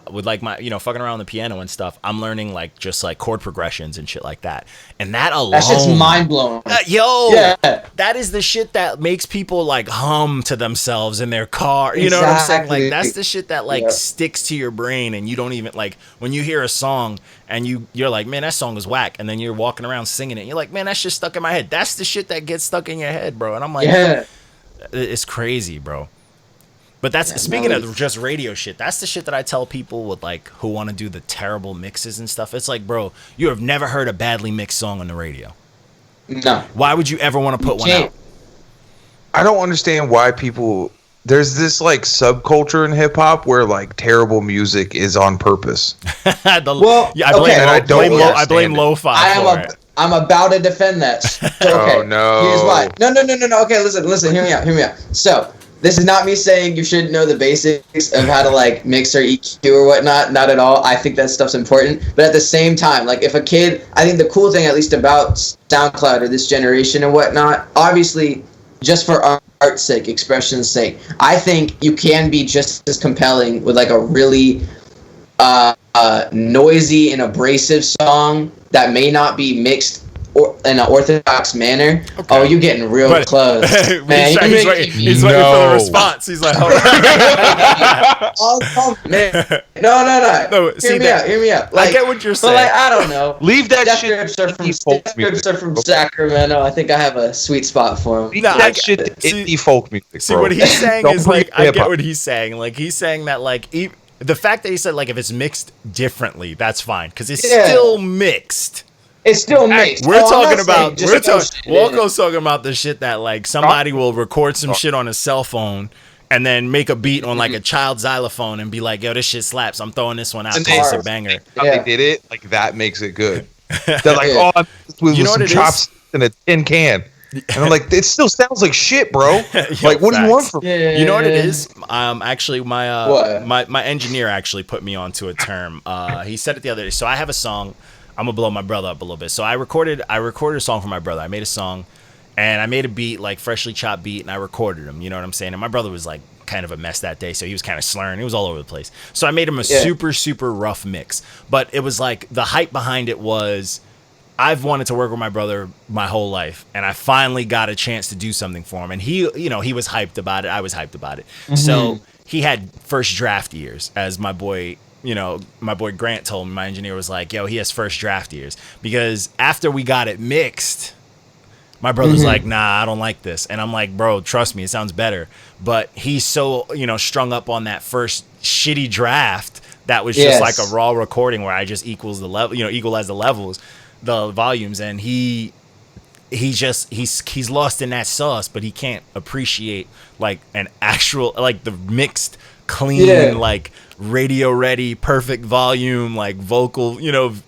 with like my fucking around the piano and stuff. I'm learning like just like chord progressions and shit like that. And that alone, that shit's mind blowing. That is the shit that makes people like hum to themselves in their car. You know what I'm saying? Like that's the shit that like sticks to your brain, and you don't even like when you hear a song and you're like, man, that song is whack, and then you're walking around singing it. And you're like, man, that shit's stuck in my head. That's the shit that gets stuck in your head, bro. And I'm like, it's crazy, bro. But that's speaking of just radio shit. That's the shit that I tell people with like who want to do the terrible mixes and stuff. It's like, bro, you have never heard a badly mixed song on the radio. No. Why would you ever want to put one out? I don't understand why people. There's this like subculture in hip hop where like terrible music is on purpose. I blame lo-fi for it. I'm about to defend that. So, oh no! Here's why. No. Okay, listen. Hear me out. So this is not me saying you shouldn't know the basics of how to like mix or EQ or whatnot. Not at all. I think that stuff's important. But at the same time, like if a kid, I think the cool thing, at least about SoundCloud or this generation and whatnot, obviously, just for art's sake, expression's sake, I think you can be just as compelling with like a really noisy and abrasive song that may not be mixed in an orthodox manner. Okay. Oh, you're getting real close. Man, he's waiting for the response. He's like, oh, man. No. Hear me out. Like, I get what you're saying. But like, I don't know. Leave that Death shit. Grips are from Sacramento. I think I have a sweet spot for them. Leave that shit indie folk music, bro. See, what he's saying is like, I get what he's saying. Like, he's saying that like, the fact that he said like if it's mixed differently, that's fine because it's still mixed. It's still mixed. We're talking about Walco's talking about the shit that like somebody will record some shit on a cell phone and then make a beat on like a child xylophone and be like, yo, this shit slaps. I'm throwing this one out. It's a banger. They did it like that makes it good. They're like, oh, I'm with some chopsticks in a tin can. And I'm like, it still sounds like shit, bro. Like, what do you want from me? You know what it is? Actually, my engineer actually put me onto a term. He said it the other day. So I have a song. I'm gonna blow my brother up a little bit. So I recorded a song for my brother. I made a song, and I made a beat, like freshly chopped beat, and I recorded him. You know what I'm saying? And my brother was like kind of a mess that day, so he was kind of slurring. It was all over the place. So I made him a super rough mix. But it was like the hype behind it was, I've wanted to work with my brother my whole life, and I finally got a chance to do something for him. And he was hyped about it. I was hyped about it. Mm-hmm. So he had first draft years, as my boy Grant told me. My engineer was like, yo, he has first draft years. Because after we got it mixed, my brother's like, nah, I don't like this. And I'm like, bro, trust me, it sounds better. But he's so, strung up on that first shitty draft that was just like a raw recording where I just equalize the levels, the volumes. And he's lost in that sauce, but he can't appreciate like an actual, like the mixed, clean, like radio ready, perfect volume, like vocal,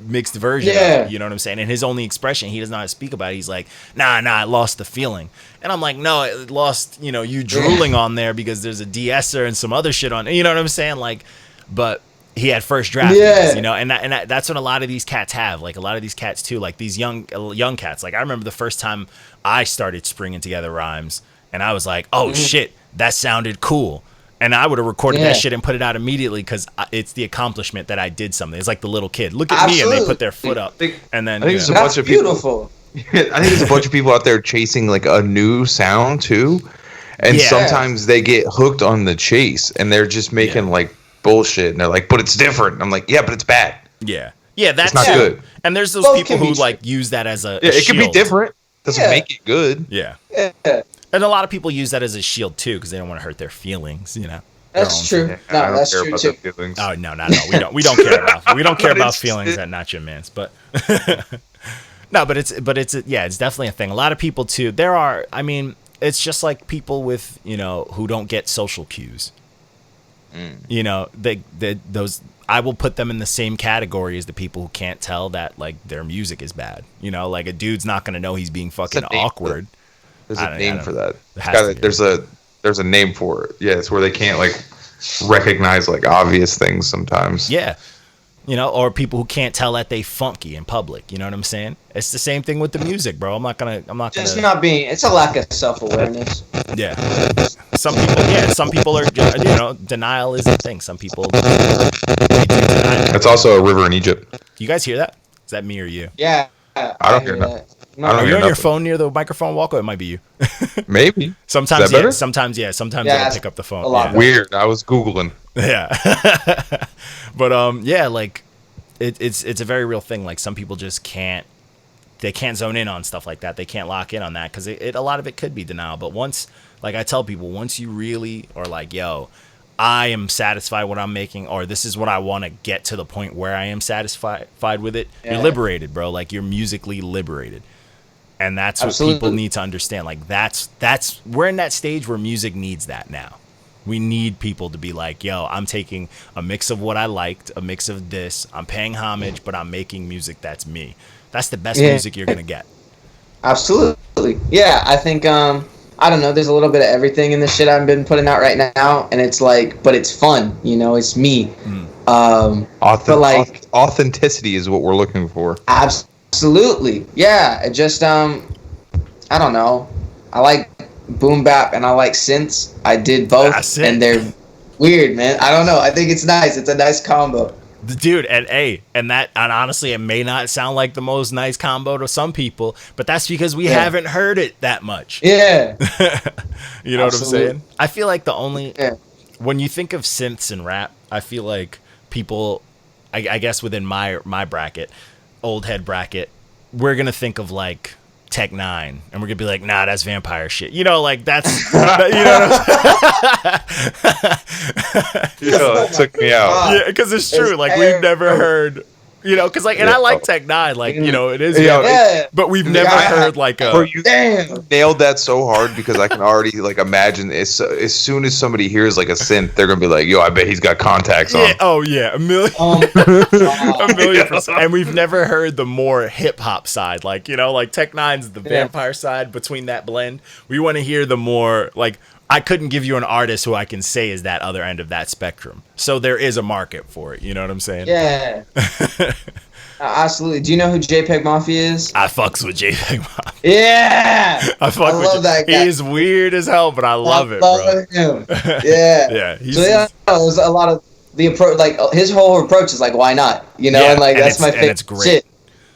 mixed version. You know what I'm saying? And his only expression, he doesn't know how to speak about it. He's like, nah, I lost the feeling. And I'm like, no, it lost, you drooling on there because there's a de-esser and some other shit on it. You know what I'm saying? Like, but he had first draft, and that's what a lot of these cats have. Like a lot of these cats too, like these young cats. Like I remember the first time I started stringing together rhymes, and I was like, oh shit, that sounded cool. And I would have recorded that shit and put it out immediately because it's the accomplishment that I did something. It's like the little kid. Look at me, and they put their foot up. And then I think there's a bunch of people. I think there's a bunch of people out there chasing like a new sound too, and sometimes they get hooked on the chase, and they're just making like bullshit, and they're like, "But it's different." And I'm like, "Yeah, but it's bad." Yeah, that's not good. And there's those people who like use that as a it shield. can be different. Doesn't make it good. Yeah. And a lot of people use that as a shield too, because they don't want to hurt their feelings. That's true. Yeah, no, that's true too. Oh no, not at all. We don't care about feelings at Not Your Man's, but no, but it's definitely a thing. A lot of people too. It's just like people with who don't get social cues. Those I will put them in the same category as the people who can't tell that like their music is bad. Like a dude's not gonna know he's being fucking awkward. There's a name for that. There's a name for it. Yeah, it's where they can't like recognize like obvious things sometimes. Yeah. Or people who can't tell that they funky in public. You know what I'm saying? It's the same thing with the music, bro. It's not being. It's a lack of self-awareness. Yeah. Some people are. Denial is a thing. Some people. It's also a river in Egypt. You guys hear that? Is that me or you? Yeah. I don't hear that. Are you on your phone near the microphone, Walker? It might be you. Maybe. Sometimes, yeah. Sometimes I'll pick up the phone. A lot weird. I was Googling. Yeah. But like it's a very real thing. Like some people just can't zone in on stuff like that. They can't lock in on that because a lot of it could be denial. But once, like I tell people, once you really are like, yo, I am satisfied with what I'm making, or this is what I want to get to the point where I am satisfied with it. Yeah. You're liberated, bro. Like you're musically liberated. And that's what people need to understand. Like that's we're in that stage where music needs that now. We need people to be like, yo, I'm taking a mix of what I liked, a mix of this. I'm paying homage, but I'm making music that's me. That's the best music you're going to get. Absolutely. Yeah, I think, I don't know, there's a little bit of everything in the shit I've been putting out right now. And it's like, but it's fun, it's me. Authenticity is what we're looking for. Absolutely. Yeah. It just, I don't know. I like boom bap and I like synths. I did both and they're weird, man. I don't know. I think it's nice. It's a nice combo. Dude, and honestly, it may not sound like the most nice combo to some people, but that's because we haven't heard it that much. Yeah. You know what I'm saying? I feel like when you think of synths and rap, I feel like people, I guess within my bracket, old head bracket, we're going to think of like Tech Nine, and we're gonna be like, nah, that's vampire shit. Like that's, it took me out. Yeah, because it's true. Like we've never heard, because like, and I like Tech Nine, like it is, but we've never heard like a. You nailed that so hard because I can already like imagine as soon as somebody hears like a synth, they're gonna be like, yo, I bet he's got contacts on. Yeah, oh yeah, a million, a million%. And we've never heard the more hip hop side, like like Tech Nine's the vampire side. Between that blend, we want to hear the more like. I couldn't give you an artist who I can say is that other end of that spectrum. So there is a market for it. You know what I'm saying? Yeah. Absolutely. Do you know who JPEG Mafia is? I fucks with JPEG Mafia. Yeah. I love that guy. He's weird as hell, but I love it, bro. Him. Yeah. Yeah. There's a lot of the approach, like his whole approach is like, why not? And like that's my favorite shit.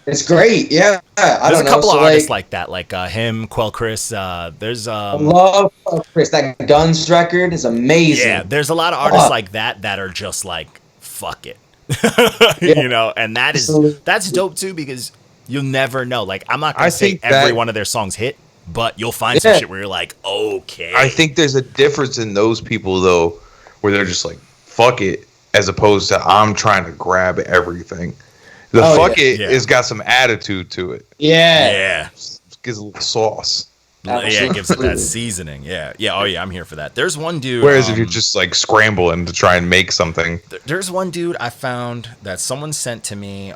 It's great, yeah. There's a couple of artists like that, like him, Quell Chris. There's I love Quell Chris. That Guns record is amazing. Yeah, there's a lot of artists like that are just like, fuck it, and that's dope too because you'll never know. Like I'm not gonna say every one of their songs hit, but you'll find some shit where you're like, okay. I think there's a difference in those people though, where they're just like, fuck it, as opposed to I'm trying to grab everything. The fuck it has got some attitude to it. Yeah. gives a little sauce. Yeah, it gives it that Absolutely. seasoning. Yeah. Oh yeah, I'm here for that. There's one dude. Whereas if you're just like scrambling to try and make something, There's one dude I found that someone sent to me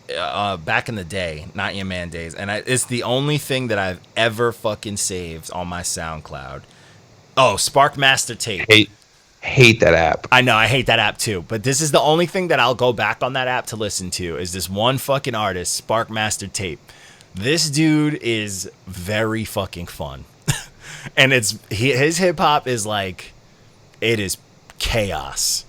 back in the day, not your man days, and it's the only thing that I've ever fucking saved on my SoundCloud. Oh, Spark Master Tape. hate that app. I know, I hate that app too, but this is the only thing that I'll go back on that app to listen to is this one fucking artist, Spark Master Tape. This dude is very fucking fun. And his hip hop is like, it is chaos.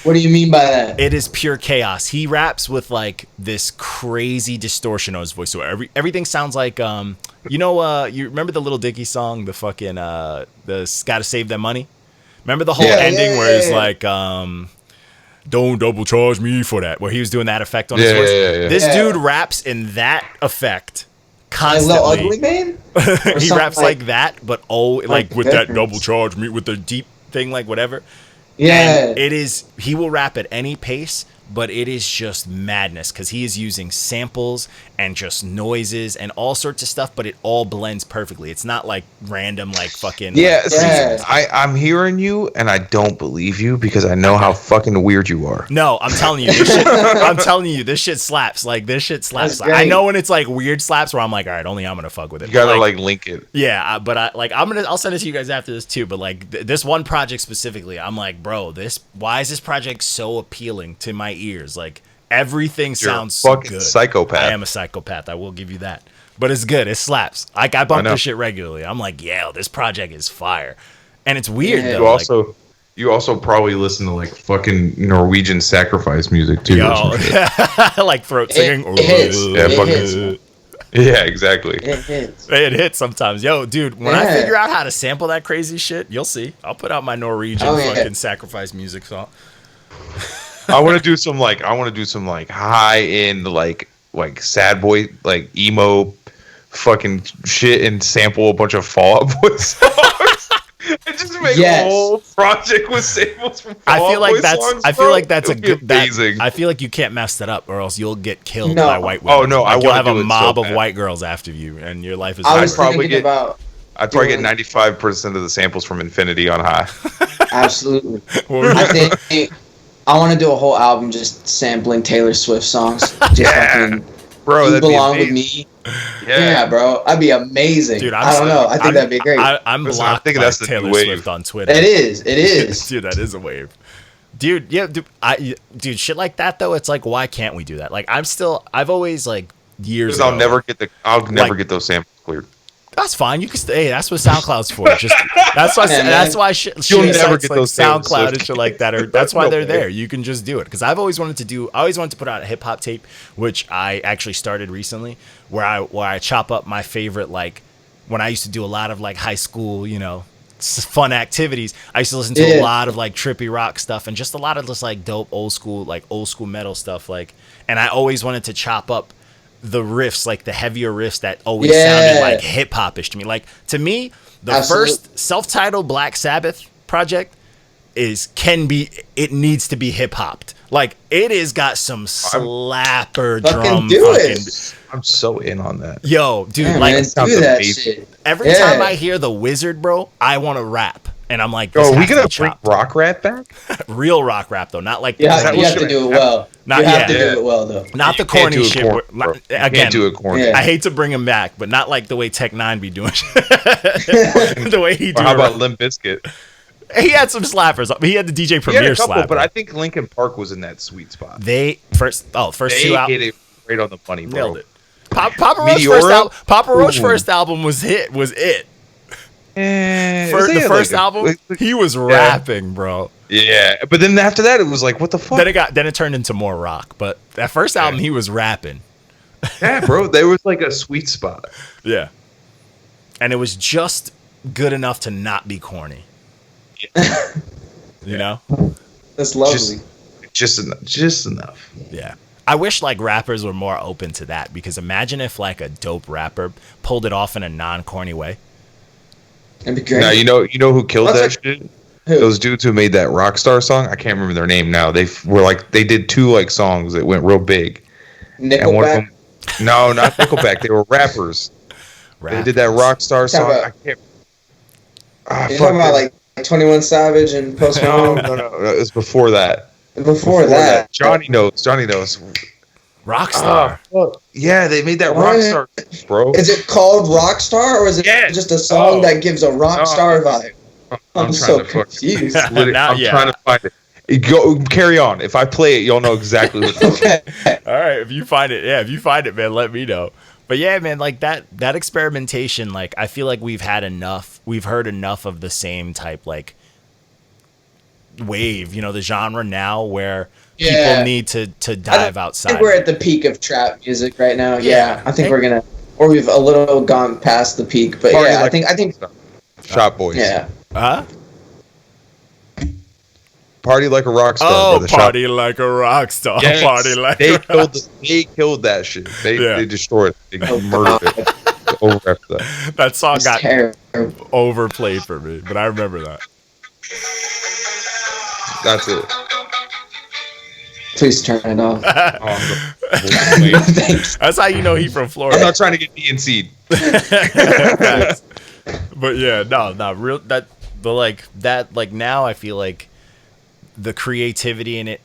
What do you mean by that? It is pure chaos. He raps with like this crazy distortion on his voice. So everything sounds like you remember the Little Dicky song, the fucking the Gotta Save That Money? Remember the whole ending where it's like don't double charge me for that, where he was doing that effect on his voice. This dude raps in that effect constantly. Like Lil Ugly Man? He raps like that, but like with that goodness. double charge me with the deep thing, like whatever. Yeah. And he will rap at any pace, but it is just madness because he is using samples and just noises and all sorts of stuff, but it all blends perfectly. It's not like random, like fucking. Yeah, like, see, I'm hearing you, and I don't believe you because I know how fucking weird you are. No, I'm telling you, this shit slaps. Like this shit slaps. That's I great. know when it's like weird slaps where I'm like, all right, only I'm gonna fuck with it. You gotta But, like link it. yeah, but I'll send it to you guys after this too. But like this one project specifically, I'm like, bro, why is this project so appealing to my ears? Like everything You're sounds a fucking good. psychopath. I am a psychopath. I will give you that. But it's good. It slaps. Like I bump know. this shit regularly. I'm like, yeah, this project is fire. And it's weird Yeah. though. You also probably listen to like fucking Norwegian sacrifice music too. or Yo, some shit. like throat singing. It hits. Yeah, It fucking- hits. Yeah, exactly. It hits. It hits sometimes. Yo, dude, when I Yeah. figure out how to sample that crazy shit, you'll see. I'll put out my Norwegian Oh, yeah. fucking sacrifice music song. I want to do some like high end like sad boy like emo fucking shit and sample a bunch of Fall Out Boy songs. And just make Yes. a whole project with samples from Fall I feel Out like Boy that's songs, I feel bro. like that's a It would be good amazing. I feel like you can't mess that up or else you'll get killed No. by white women. Oh, no, I Like, you'll wanna have a do it so mob of bad. white girls after you and your life is I over. was probably thinking get- about I'd probably get doing- 95% of the samples from Infinity on high. absolutely. Well, I think I want to do a whole album just sampling Taylor Swift songs. Just Yeah. fucking Bro, You that'd be Belong With amazing. Me. Yeah, bro. That'd be amazing. Dude, I don't know. I think that'd be great. I'm Listen, I blocked think by that's the Taylor new wave. Swift on Twitter. It is. It is. Dude, that is a wave. Dude, yeah, dude, shit like that though. It's like, why can't we do that? Like, I've always like years. Because I'll ago, never Like- get those samples cleared. That's fine. You can stay. That's what SoundCloud's for. Just that's why. Yeah, man. That's why shit. You'll shit never sites get like those Taylor SoundCloud Swift and shit like that. Or that's why No they're way. there. You can just do it. Because I've always wanted to put out a hip hop tape, which I actually started recently, where I chop up my favorite, like when I used to do a lot of like high school, fun activities. I used to listen to a Yeah. lot of like trippy rock stuff and just a lot of just like dope old school metal stuff. Like, and I always wanted to chop up the riffs, like the heavier riffs that always sounded like hip hopish to me. Like to me, the Absolutely. first self-titled Black Sabbath project it needs to be hip hopped. Like it has got some slapper Fucking drum do fucking it. I'm so in on that. yo, dude. Yeah, like man, sounds do that amazing. shit. every Yeah. time I hear the Wizard, bro, I want to rap. And I'm like, Bro, this are we has to gonna be bring chopped. rock rap back? Real rock rap though, not like Yeah, that you was have to gonna do it well. Not you have yet. to Yeah. do it well, though. not the You can't corny do it shit. corny, where- bro. You again, can't do it corny. Yeah. I hate to bring him back, but not like the way Tech Nine be doing. the way he do Or how it. about Limp Bizkit? He had some slappers. He had the DJ He had Premier a couple, slapper. but I think Linkin Park was in that sweet spot. They first They two out hit it right on the money, bro. nailed it. Papa Roach Meteora? Papa Roach Ooh. first album was it. Eh, For they the had first like a- album, he was rapping, bro. Yeah, but then after that, it was like, what the fuck? Then it turned into more rock. But that first album, he was rapping. Yeah, bro, there was like a sweet spot. Yeah. And it was just good enough to not be corny. You know? That's lovely. Just enough. Yeah. I wish like rappers were more open to that because imagine if like a dope rapper pulled it off in a non-corny way. That'd be great. Now you know who killed What's that shit? Who? Those dudes who made that Rockstar song. I can't remember their name now. They did two like songs that went real big. And one of Nickelback. them, No, not Nickelback. They were rappers. They did that Rockstar song. I can't. You're talking about like 21 Savage and Post Malone? No. It was before that. Before that. Johnny knows. Rockstar. Yeah, they made that Rockstar, bro. Is it called Rockstar, or is it just a song that gives a Rockstar vibe? I'm so confused. I'm trying to find it. Go carry on. If I play it, you'll know exactly what it is. Okay. All right, if you find it, man, let me know. But yeah, man, like that experimentation, like I feel like we've heard enough of the same type like wave, the genre now where people need to dive outside. I think we're at the peak of trap music right now. Yeah. I think we've a little gone past the peak, but I think Shop Boys. Yeah. Huh? Party like a rock star. Oh, party like a rock star. Yes, Party like they killed that shit. They destroyed it. They murdered it. Over after that. That song got terrible. overplayed for me, but I remember that. That's it. Please turn it off. Thanks. That's how you know he from Florida. I'm not trying to get DNC'd. But yeah, no, not real. But now I feel like the creativity in it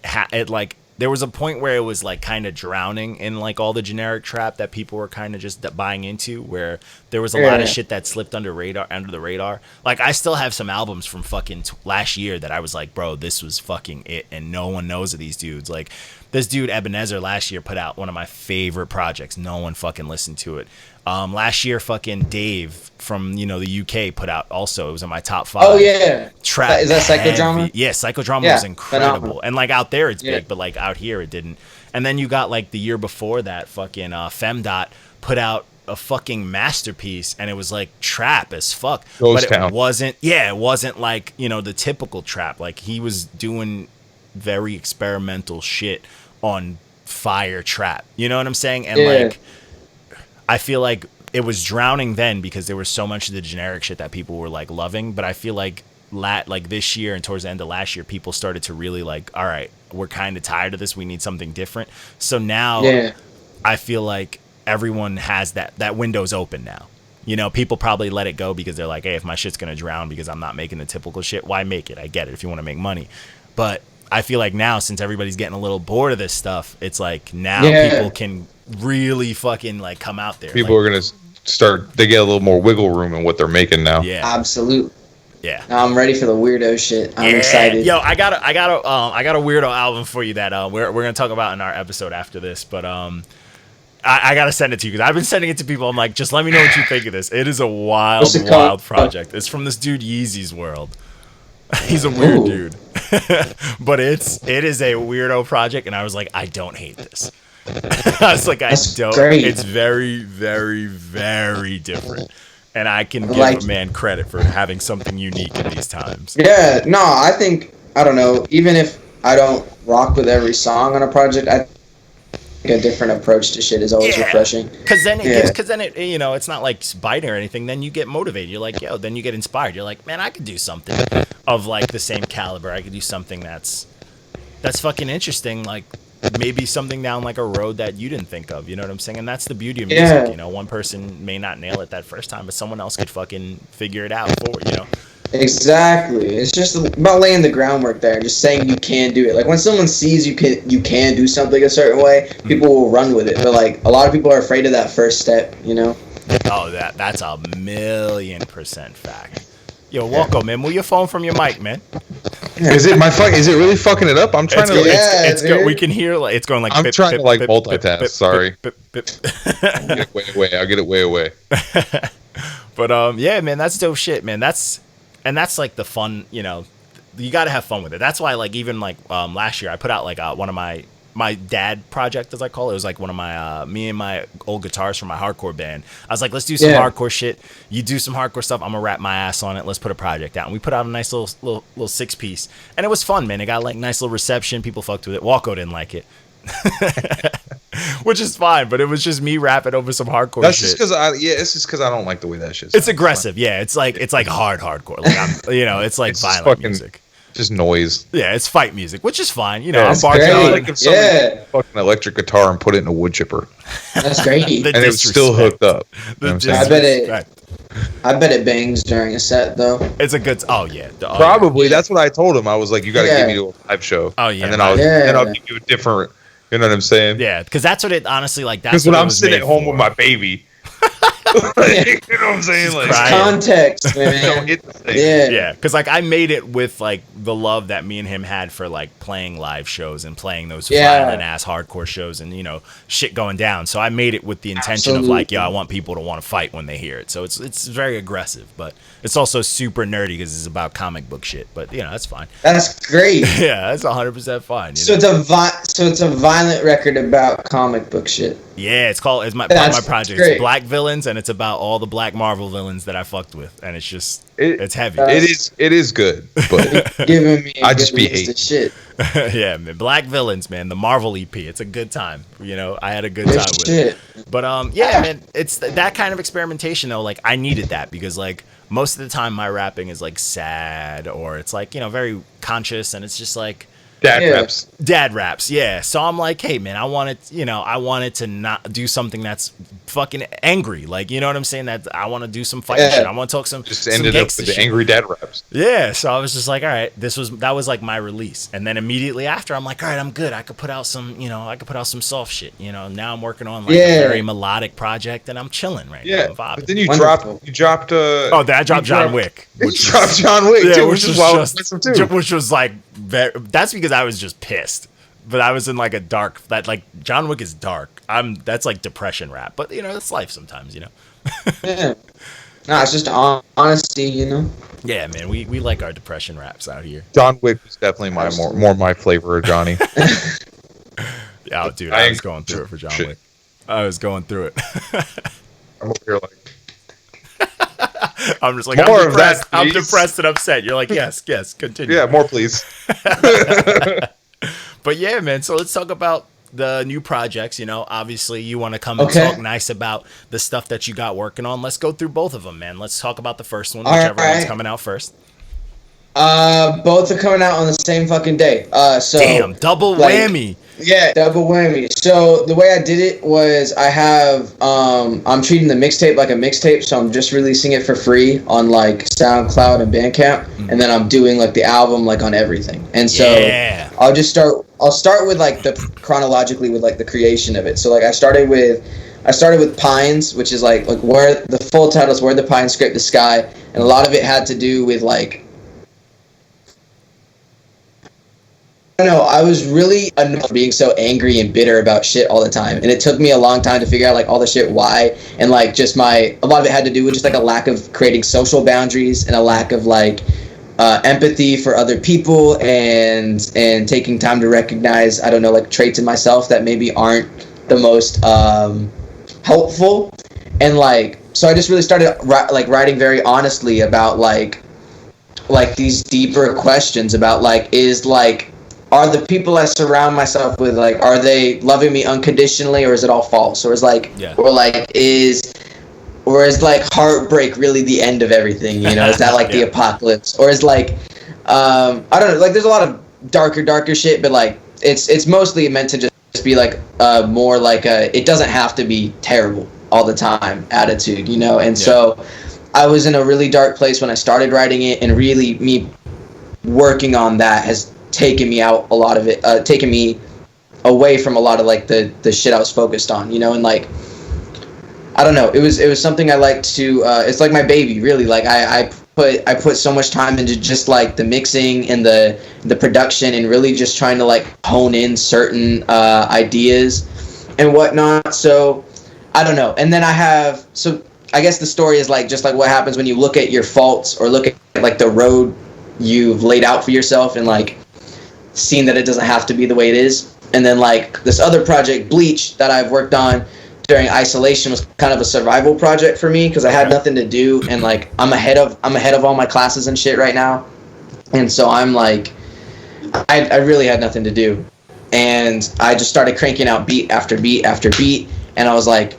like there was a point where it was like kind of drowning in like all the generic trap that people were kind of just buying into, where there was a lot of shit that slipped under the radar. Like I still have some albums from fucking last year that I was like, bro, this was fucking it, and no one knows of these dudes. Like this dude Ebenezer last year put out one of my favorite projects. No one fucking listened to it. Last year, fucking Dave from the UK put out also. It was in my top 5. Oh yeah, trap. Is that Psychodrama? Yeah, Psychodrama was incredible. Phenomenal. And like out there it's big, but like out here it didn't. And then you got like the year before that, fucking Femdot put out a fucking masterpiece, and it was like trap as fuck. Ghost but Town. It wasn't like the typical trap. Like he was doing very experimental shit on fire trap. You know what I'm saying? And like I feel like it was drowning then because there was so much of the generic shit that people were like loving. But I feel like this year and towards the end of last year, people started to really like, all right, we're kind of tired of this. We need something different. So now I feel like everyone has that window's open now. People probably let it go because they're like, hey, if my shit's going to drown because I'm not making the typical shit, why make it? I get it if you want to make money. But I feel like now, since everybody's getting a little bored of this stuff, it's like now people can really fucking like come out there. People are gonna start. They get a little more wiggle room in what they're making now. Yeah, absolutely. Yeah, now I'm ready for the weirdo shit. I'm excited. Yo, I got a weirdo album for you that we're gonna talk about in our episode after this. But I gotta send it to you because I've been sending it to people. I'm like, just let me know what you think of this. It is a wild project. It's from this dude Yeezy's World. He's a weird dude, but it is a weirdo project, and I was like, I don't hate this. I was like, That's don't. Great. It's very, very, very different, and I can give a man credit for having something unique in these times. Yeah, no, I think I don't know. Even if I don't rock with every song on a project, I think a different approach to shit is always refreshing. Because then it's not like biting or anything. Then you get motivated. You're like, then you get inspired. You're like, man, I could do something of like the same caliber. I could do something that's fucking interesting. Like maybe something down like a road that you didn't think of. You know what I'm saying? And that's the beauty of music. One person may not nail it that first time, but someone else could fucking figure it out for you. Exactly. It's just about laying the groundwork there and just saying you can do it. Like when someone sees you can do something a certain way, people will run with it. But like a lot of people are afraid of that first step, Oh, that's 1,000,000% fact. Yo, Walko, man, move your phone from your mic, man. Is it really fucking it up? I'm trying we can hear like it's going like. I'm trying to like multitask. Sorry. I'll get it way away. But yeah, man, that's dope shit, man. That's like the fun, you got to have fun with it. That's why like even like last year I put out like one of my dad project, as I call it. It was like one of my me and my old guitars from my hardcore band. I was like, let's do some hardcore shit. You do some hardcore stuff, I'm gonna rap my ass on it. Let's put a project out. And we put out a nice little 6-piece, and it was fun, man. It got like nice little reception. People fucked with it. Walko didn't like it. Which is fine, but it was just me rapping over some hardcore That's shit. it's just because I don't like the way that shit sounds. It's aggressive. Yeah, it's like hard hardcore. Like it's like violent music. Just noise. Yeah, it's fight music, which is fine. You know, That's I'm barking great. on Like if somebody took a fucking electric guitar and put it in a wood chipper, That's great. The and it was still hooked up. You know what I'm saying? I bet it bangs during a set though. It's a good. Oh yeah, Probably. That's what I told him. I was like, you got to get me to a live show. Oh, yeah, And then man. I'll give you a different. You know what I'm saying? Yeah, because that's what it honestly like. That's Because what when it I'm was sitting made at home for. with my baby, like, you know what I'm saying? Like, crying. Context, man. don't hit the thing. Yeah. Yeah, because like I made it with like the love that me and him had for like playing live shows and playing those violent ass hardcore shows and shit going down. So I made it with the intention of like, I want people to want to fight when they hear it. So it's very aggressive, but it's also super nerdy because it's about comic book shit. But that's fine. That's great. Yeah, that's 100% fine. So it's a violent record about comic book shit. Yeah, it's part of my project. great. It's Black Villains, and it's about all the Black Marvel villains that I fucked with, and it's just it's heavy. It is good, but Giving me I just be list of hate. shit. Yeah, man, Black Villains, man, the Marvel EP. It's a good time. I had a good time with Shit. it. But yeah, man, it's that kind of experimentation though. Like I needed that because like most of the time my rapping is like sad or it's like very conscious, and it's just like. Dad raps, yeah. So I'm like, hey man, I wanted to not do something that's fucking angry, like you know what I'm saying? That I want to do some fighting shit. I want to talk some. Just ended up with the shit. angry dad raps. Yeah, so I was just like, all right, that was like my release, and then immediately after, I'm like, all right, I'm good. I could put out some, some soft shit. Now I'm working on like a very melodic project, and I'm chilling right now. I'm vibing. But then you dropped. I dropped John Wick. You dropped John Wick too, which is wild. Which was like that's because I was just pissed. But I was in like a dark like John Wick is dark. That's like depression rap. But it's life sometimes, Yeah. No, it's just honesty, Yeah, man, we like our depression raps out here. John Wick was definitely more my flavor of Johnny. Yeah, dude, I was going through it for John Wick. I was going through it. I'm over here like I'm just like more I'm of that, I'm please. depressed and upset. You're like, yes, continue. Yeah, more please. But yeah, man, so let's talk about the new projects. Obviously you want to come and talk nice about the stuff that you got working on. Let's go through both of them, man. Let's talk about the first one, whichever one's coming out first. Both are coming out on the same fucking day. So damn, double whammy. Yeah, double whammy. So the way I did it was I have I'm treating the mixtape like a mixtape, so I'm just releasing it for free on like SoundCloud and Bandcamp, and then I'm doing like the album like on everything. And so I'll start with like chronologically with like the creation of it. So like I started with Pines, which is like where the full title is Where the Pines Scrape the Sky, and a lot of it had to do with like I was really annoyed for being so angry and bitter about shit all the time, and it took me a long time to figure out like all the shit why, and like just a lot of it had to do with just like a lack of creating social boundaries and a lack of like empathy for other people and taking time to recognize like traits in myself that maybe aren't the most helpful, and like so I just really started writing very honestly about like these deeper questions about like are the people I surround myself with like are they loving me unconditionally, or is it all false, or is is like heartbreak really the end of everything, is that like the apocalypse, or is like I don't know, like there's a lot of darker shit, but like it's mostly meant to just be like more like it doesn't have to be terrible all the time attitude, and so I was in a really dark place when I started writing it, and really me working on that has taken me out a lot of it, taken me away from a lot of like the shit I was focused on, and like I don't know, it was something I like to it's like my baby really, like I put so much time into just like the mixing and the production, and really just trying to like hone in certain ideas and whatnot. So I don't know, and then I guess the story is like just like what happens when you look at your faults or look at like the road you've laid out for yourself, and like seeing that it doesn't have to be the way it is. And then like this other project, Bleach, that I've worked on during isolation was kind of a survival project for me because I had nothing to do, and like I'm ahead of all my classes and shit right now, and so I'm like I really had nothing to do, and I just started cranking out beat after beat after beat, and I was like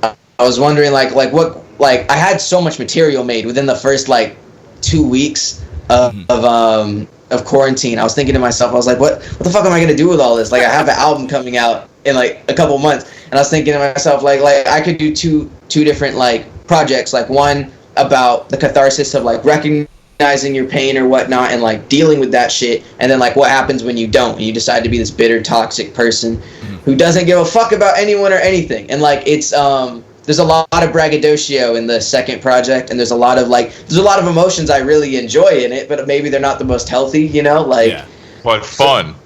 I was wondering like what, like I had so much material made within the first like 2 weeks of of quarantine, I was thinking to myself, I was like, what the fuck am I gonna do with all this? Like, I have an album coming out in like a couple months, and I was thinking to myself, like I could do two different like projects, like one about the catharsis of like recognizing your pain or whatnot and like dealing with that shit, and then like what happens when you don't, and you decide to be this bitter, toxic person who doesn't give a fuck about anyone or anything. And like it's there's a lot of braggadocio in the second project, and there's a lot of emotions I really enjoy in it, but maybe they're not the most healthy, you know, like. Yeah. But fun.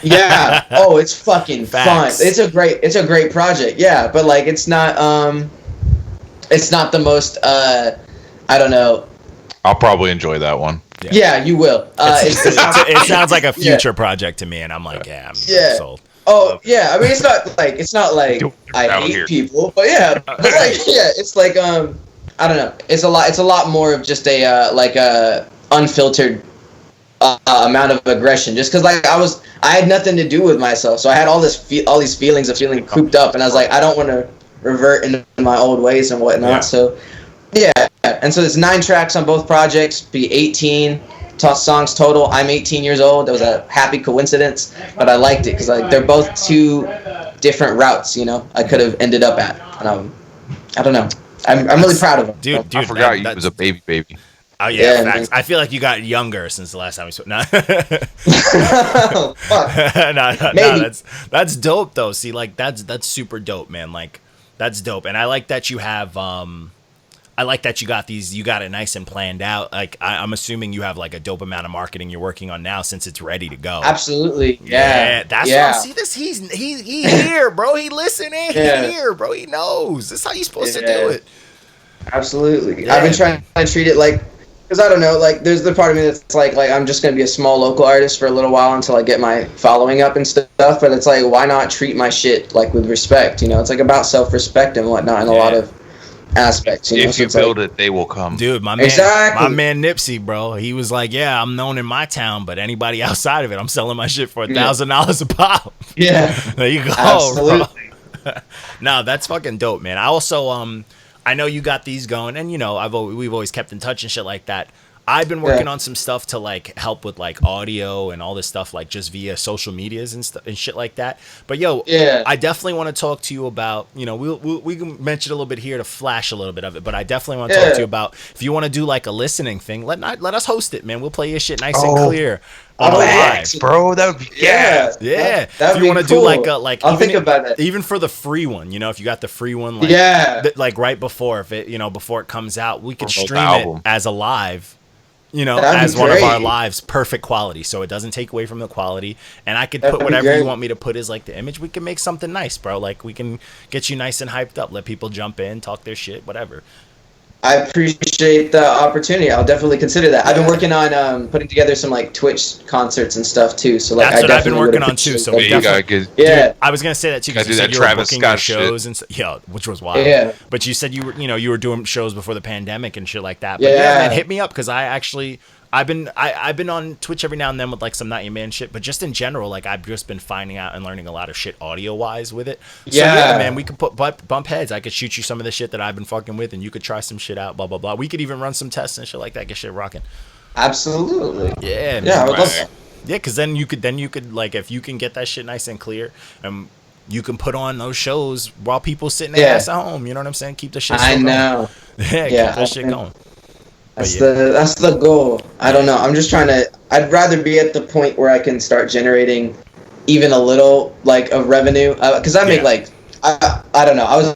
Yeah. Oh, it's fucking Facts. fun. It's a great project. Yeah, but like it's not the most I don't know. I'll probably enjoy that one. Yeah, you will. It sounds like a future project to me, and I'm like, I'm sold. Oh yeah, I mean it's not like I hate people, but yeah, but like it's like I don't know. It's a lot more of just a like a unfiltered amount of aggression, just because like I had nothing to do with myself, so I had all these feelings of feeling cooped up, and I was like, I don't want to revert into my old ways and whatnot. Yeah. So yeah, and so there's 9 tracks on both projects, be 18 songs total. I'm 18 years old. That was a happy coincidence, but I liked it because like they're both 2 different routes, you know, I could have ended up at, and I don't know. I'm really proud of them. Dude, I forgot you was a baby. Oh yeah, facts. I feel like you got younger since the last time we spoke. No, no, that's dope though. See, like that's super dope, man. Like that's dope, and I like that you have. I like that you got it nice and planned out. Like I'm assuming you have like a dope amount of marketing you're working on now since it's ready to go. Absolutely, yeah. That's what I see. This he's here, bro. He listening. Yeah. He here, bro. He knows. This is how you supposed to do it. Absolutely. Yeah. I've been trying to treat it like. Because I don't know, like, there's the part of me that's like I'm just going to be a small local artist for a little while until I get my following up and stuff, but it's like, why not treat my shit, like, with respect, you know? It's, like, about self-respect and whatnot in a lot of aspects, you know? If you build it, they will come. Dude, my man Nipsey, bro, he was like, yeah, I'm known in my town, but anybody outside of it, I'm selling my shit for $1,000 a pop. Yeah. There you go, absolutely. Bro. No, that's fucking dope, man. I also, I know you got these going, and you know we've always kept in touch and shit like that. I've been working on some stuff to like help with like audio and all this stuff, like just via social medias and shit like that. But yo, I definitely want to talk to you about, you know, we can mention a little bit here to flash a little bit of it, but I definitely want to talk to you about if you want to do like a listening thing. Let us host it, man. We'll play your shit nice and clear. Bro, that would be yeah. If you want to do like I'll think about it. Even for the free one, you know, if you got the free one, like like right before before it comes out, we could stream it as a live. You know, as one of our lives, perfect quality, so it doesn't take away from the quality. And I could put whatever you want me to put as like the image. We can make something nice, bro. Like we can get you nice and hyped up, let people jump in, talk their shit, whatever. I appreciate the opportunity. I'll definitely consider that. I've been working on putting together some like Twitch concerts and stuff too. So like that's what I've been working on too. So you gotta get, dude, I was gonna say that too because you said you were booking your shows shit. and which was wild. Yeah. But you said you were doing shows before the pandemic and shit like that. But man, hit me up because I've been on Twitch every now and then with like some Not Your Man shit, but just in general, like I've just been finding out and learning a lot of shit audio wise with it. So man, we could bump heads. I could shoot you some of the shit that I've been fucking with, and you could try some shit out. Blah blah blah. We could even run some tests and shit like that. Get shit rocking. Absolutely. Yeah. Yeah. I would love that. Yeah, because then you could like if you can get that shit nice and clear, you can put on those shows while people sitting their ass at home. You know what I'm saying? Keep the shit. I know. Keep that shit going. That's the goal. I don't know. I'm just trying to. I'd rather be at the point where I can start generating even a little like of revenue because I make like I don't know. I was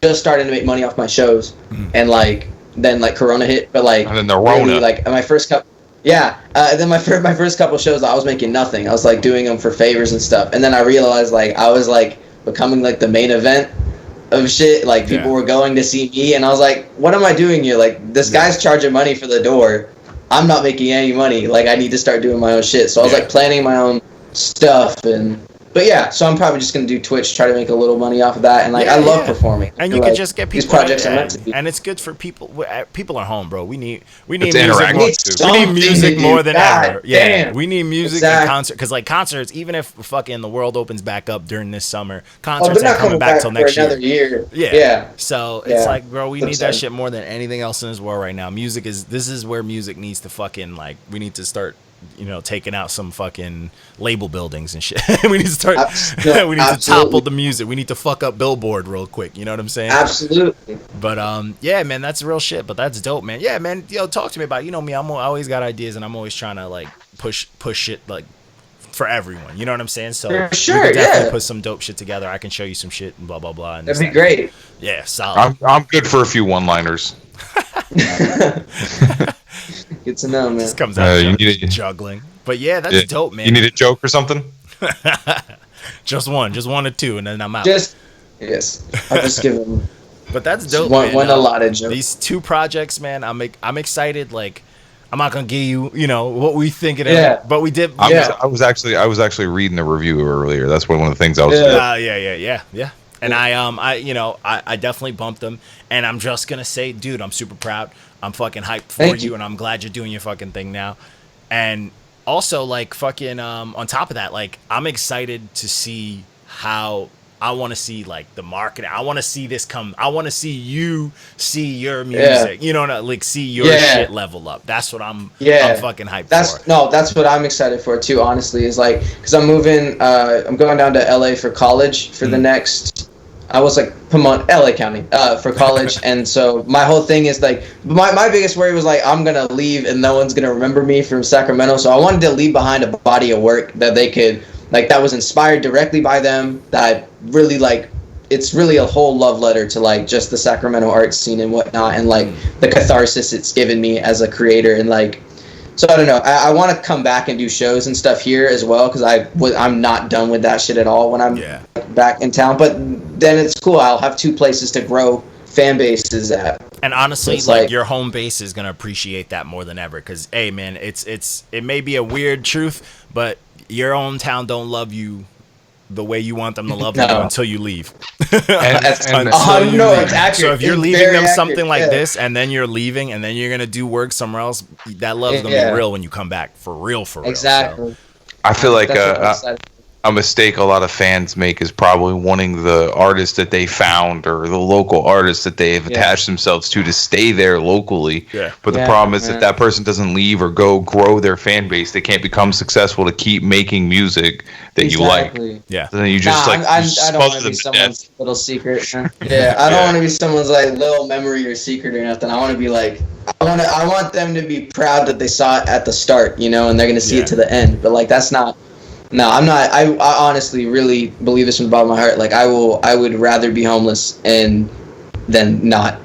just starting to make money off my shows and like then like Corona hit, but like and then the Rona. Really, like my first couple. Yeah, then my first couple shows I was making nothing. I was like doing them for favors and stuff, and then I realized like I was like becoming like the main event of shit. Like people were going to see me, and I was like, what am I doing here? Like this guy's charging money for the door. I'm not making any money. Like I need to start doing my own shit. So I was like planning my own stuff and But yeah, so I'm probably just gonna do Twitch, try to make a little money off of that, and like I love performing. And you can just get people. These projects are meant to be. And it's good for people. People are home, bro. We need It's music. interactive. We need music more than ever. Yeah, damn. we need music and concert because like concerts. Even if fucking the world opens back up during this summer, concerts ain't coming back till next year. Yeah. So it's Yeah. like, bro, we need that shit more than anything else in this world right now. This is where music needs to fucking like. We need to start. Taking out some fucking label buildings and shit. We need to start. We need to topple the music. We need to fuck up Billboard real quick. You know what I'm saying? Absolutely. But yeah, man, that's real shit. But that's dope, man. Yeah, man. Talk to me about. Me. I always got ideas, and I'm always trying to like push shit like for everyone. You know what I'm saying? So for sure, we could definitely put some dope shit together. I can show you some shit and blah blah blah. And that'd be great. Yeah, solid. I'm good for a few one-liners. Good to know, man. This comes out juggling. But yeah, that's dope, man. You need a joke or something? just one or two, and then I'm out. Yes. I'll just give them. But that's dope, man. One a lot of jokes. These two projects, man. I'm excited. Like, I'm not gonna give you, what we think of it. Yeah. But we did. I was actually reading the review earlier. That's one of the things I was. Yeah. And I definitely bumped them. And I'm just gonna say, dude, I'm super proud. I'm fucking hyped for you, and I'm glad you're doing your fucking thing now. And also, like, fucking on top of that, like, I'm excited to see how. I want to see like the marketing. I want to see this come. I want to see you see your music. See your shit level up. That's what I'm fucking hyped for. No, that's what I'm excited for too. Honestly, is like because I'm moving. I'm going down to LA for college for the next. I was like LA County for college, and so my whole thing is like my biggest worry was like I'm gonna leave and no one's gonna remember me from Sacramento. So I wanted to leave behind a body of work that they could. Like that was inspired directly by them. That really like, it's really a whole love letter to like just the Sacramento art scene and whatnot, and like the catharsis it's given me as a creator. And like, so I don't know. I want to come back and do shows and stuff here as well because I'm not done with that shit at all when I'm back in town. But then it's cool. I'll have two places to grow fan bases at. And honestly, so like your home base is gonna appreciate that more than ever. Because hey, man, it may be a weird truth, but your own town don't love you the way you want them to love you until you leave. It's accurate. So if you're leaving them something like this, and then you're leaving, and then you're gonna do work somewhere else, that love's gonna be real when you come back for real. Exactly. So. I feel like a mistake a lot of fans make is probably wanting the artist that they found or the local artist that they've attached themselves to stay there locally. Yeah. But the problem is if that person doesn't leave or go grow their fan base, they can't become successful to keep making music that you like. Yeah. So then you just I don't want to be someone's little secret. I don't want to be someone's like little memory or secret or nothing. I want to be like, I want them to be proud that they saw it at the start, and they're going to see it to the end. But like, that's not. No, I'm not. I honestly really believe this from the bottom of my heart. Like I would rather be homeless and than not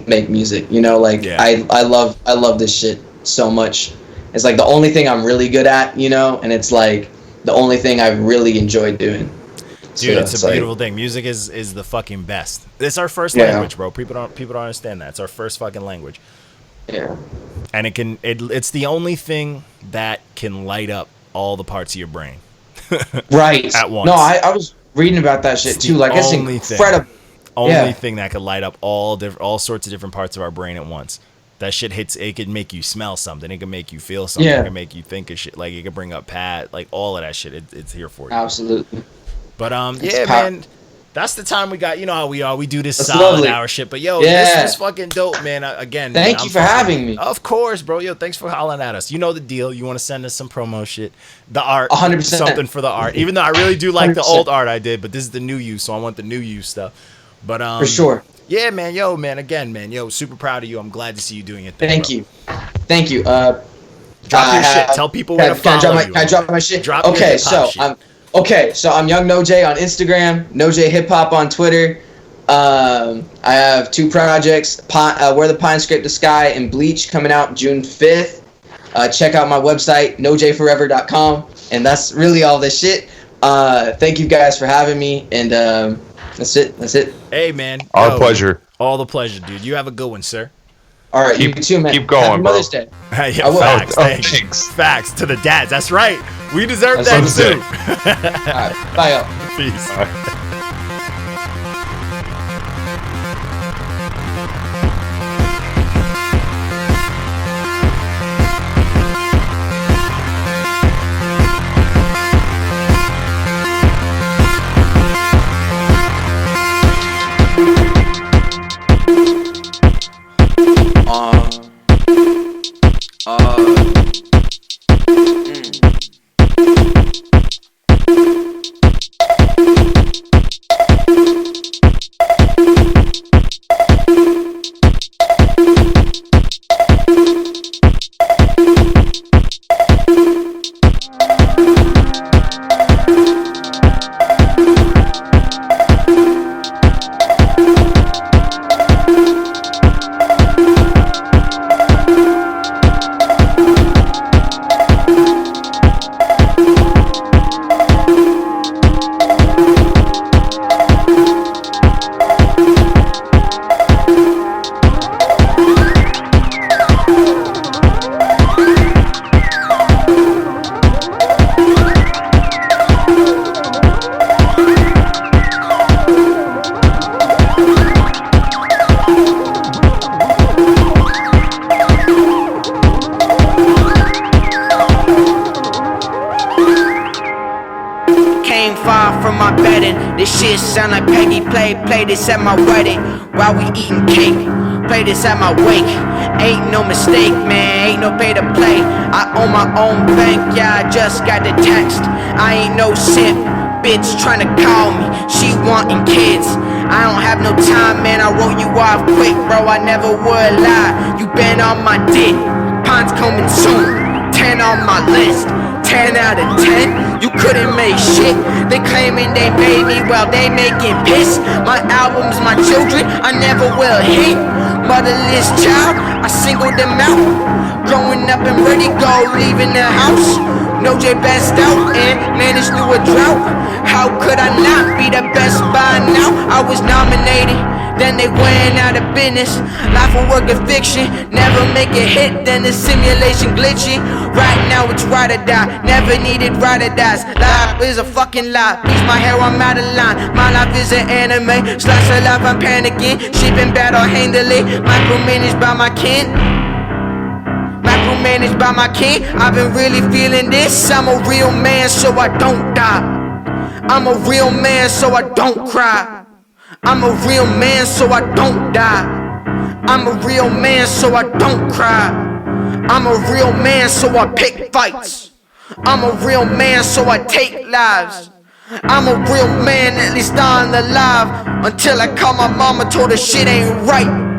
make music. I love this shit so much. It's like the only thing I'm really good at, and it's like the only thing I really enjoy doing. Dude, it's a beautiful thing. Music is the fucking best. It's our first language, bro. People don't understand that. It's our first fucking language. Yeah. And it's the only thing that can light up all the parts of your brain. Right. At once. No, I was reading about that shit too. Like it's incredible. Only thing that could light up all sorts of different parts of our brain at once. That shit hits. It could make you smell something. It could make you feel something. It could make you think of shit. Like it could bring up like all of that shit. It's here for you. Absolutely. But man. That's the time we got. You know how we are. We do this solid hour shit. But this was fucking dope, man. Again, thank you for having me. Of course, bro. Thanks for hollering at us. You know the deal. You want to send us some promo shit. The art. 100%. Something for the art. Even though I really do like 100%. The old art I did, but this is the new you, so I want the new you stuff. But for sure. Yeah, man. Again, man. Super proud of you. I'm glad to see you doing it. Thank you. Drop your shit. Tell people where to follow you. Can I drop my shit? Drop your shit. So I'm Young Nojay on Instagram, Nojay Hip Hop on Twitter. I have two projects, Where the Pine Scrape the Sky and Bleach, coming out June 5th. Check out my website, nojayforever.com, and that's really all this shit. Thank you guys for having me, and that's it. Hey, man. Our pleasure. All the pleasure, dude. You have a good one, sir. All right, you too, man. Keep going, Happy bro. Mother's Day. Yeah, I will. facts, thanks. Thanks. Facts to the dads. That's right. We deserve That's that what I'm too. All right, bye, y'all. Peace. Came far from my bedding. This shit sound like Peggy play this at my wedding while we eating cake. Play this at my wake. Ain't no mistake, man, ain't no pay to play. I own my own bank, yeah, I just got the text. I ain't no simp, bitch tryna call me, she wantin' kids. I don't have no time, man, I wrote you off quick, bro, I never would lie. You been on my dick, Pond's coming soon, 10 on my list. 10 out of 10, you couldn't make shit. They claiming they made me, well they making piss. My albums, my children, I never will hit. Motherless child, I singled them out. Growing up and ready go, leaving the house. Nojay best out and managed through a drought. How could I not be the best by now? I was nominated, then they went out of business. Life or work of fiction, never make a hit, then the simulation glitching. Right now it's ride or die, never needed ride or dies. Life is a fucking lie, bleach my hair, I'm out of line. My life is an anime, slice of life, I'm panicking. Shipping battle handily, micromanaged by my kin. Micromanaged by my king, I've been really feeling this. I'm a real man so I don't die. I'm a real man so I don't cry. I'm a real man so I don't die. I'm a real man so I don't cry. I'm a real man so I pick fights. I'm a real man so I take lives. I'm a real man, at least I'm alive. Until I call my mama, told her shit ain't right.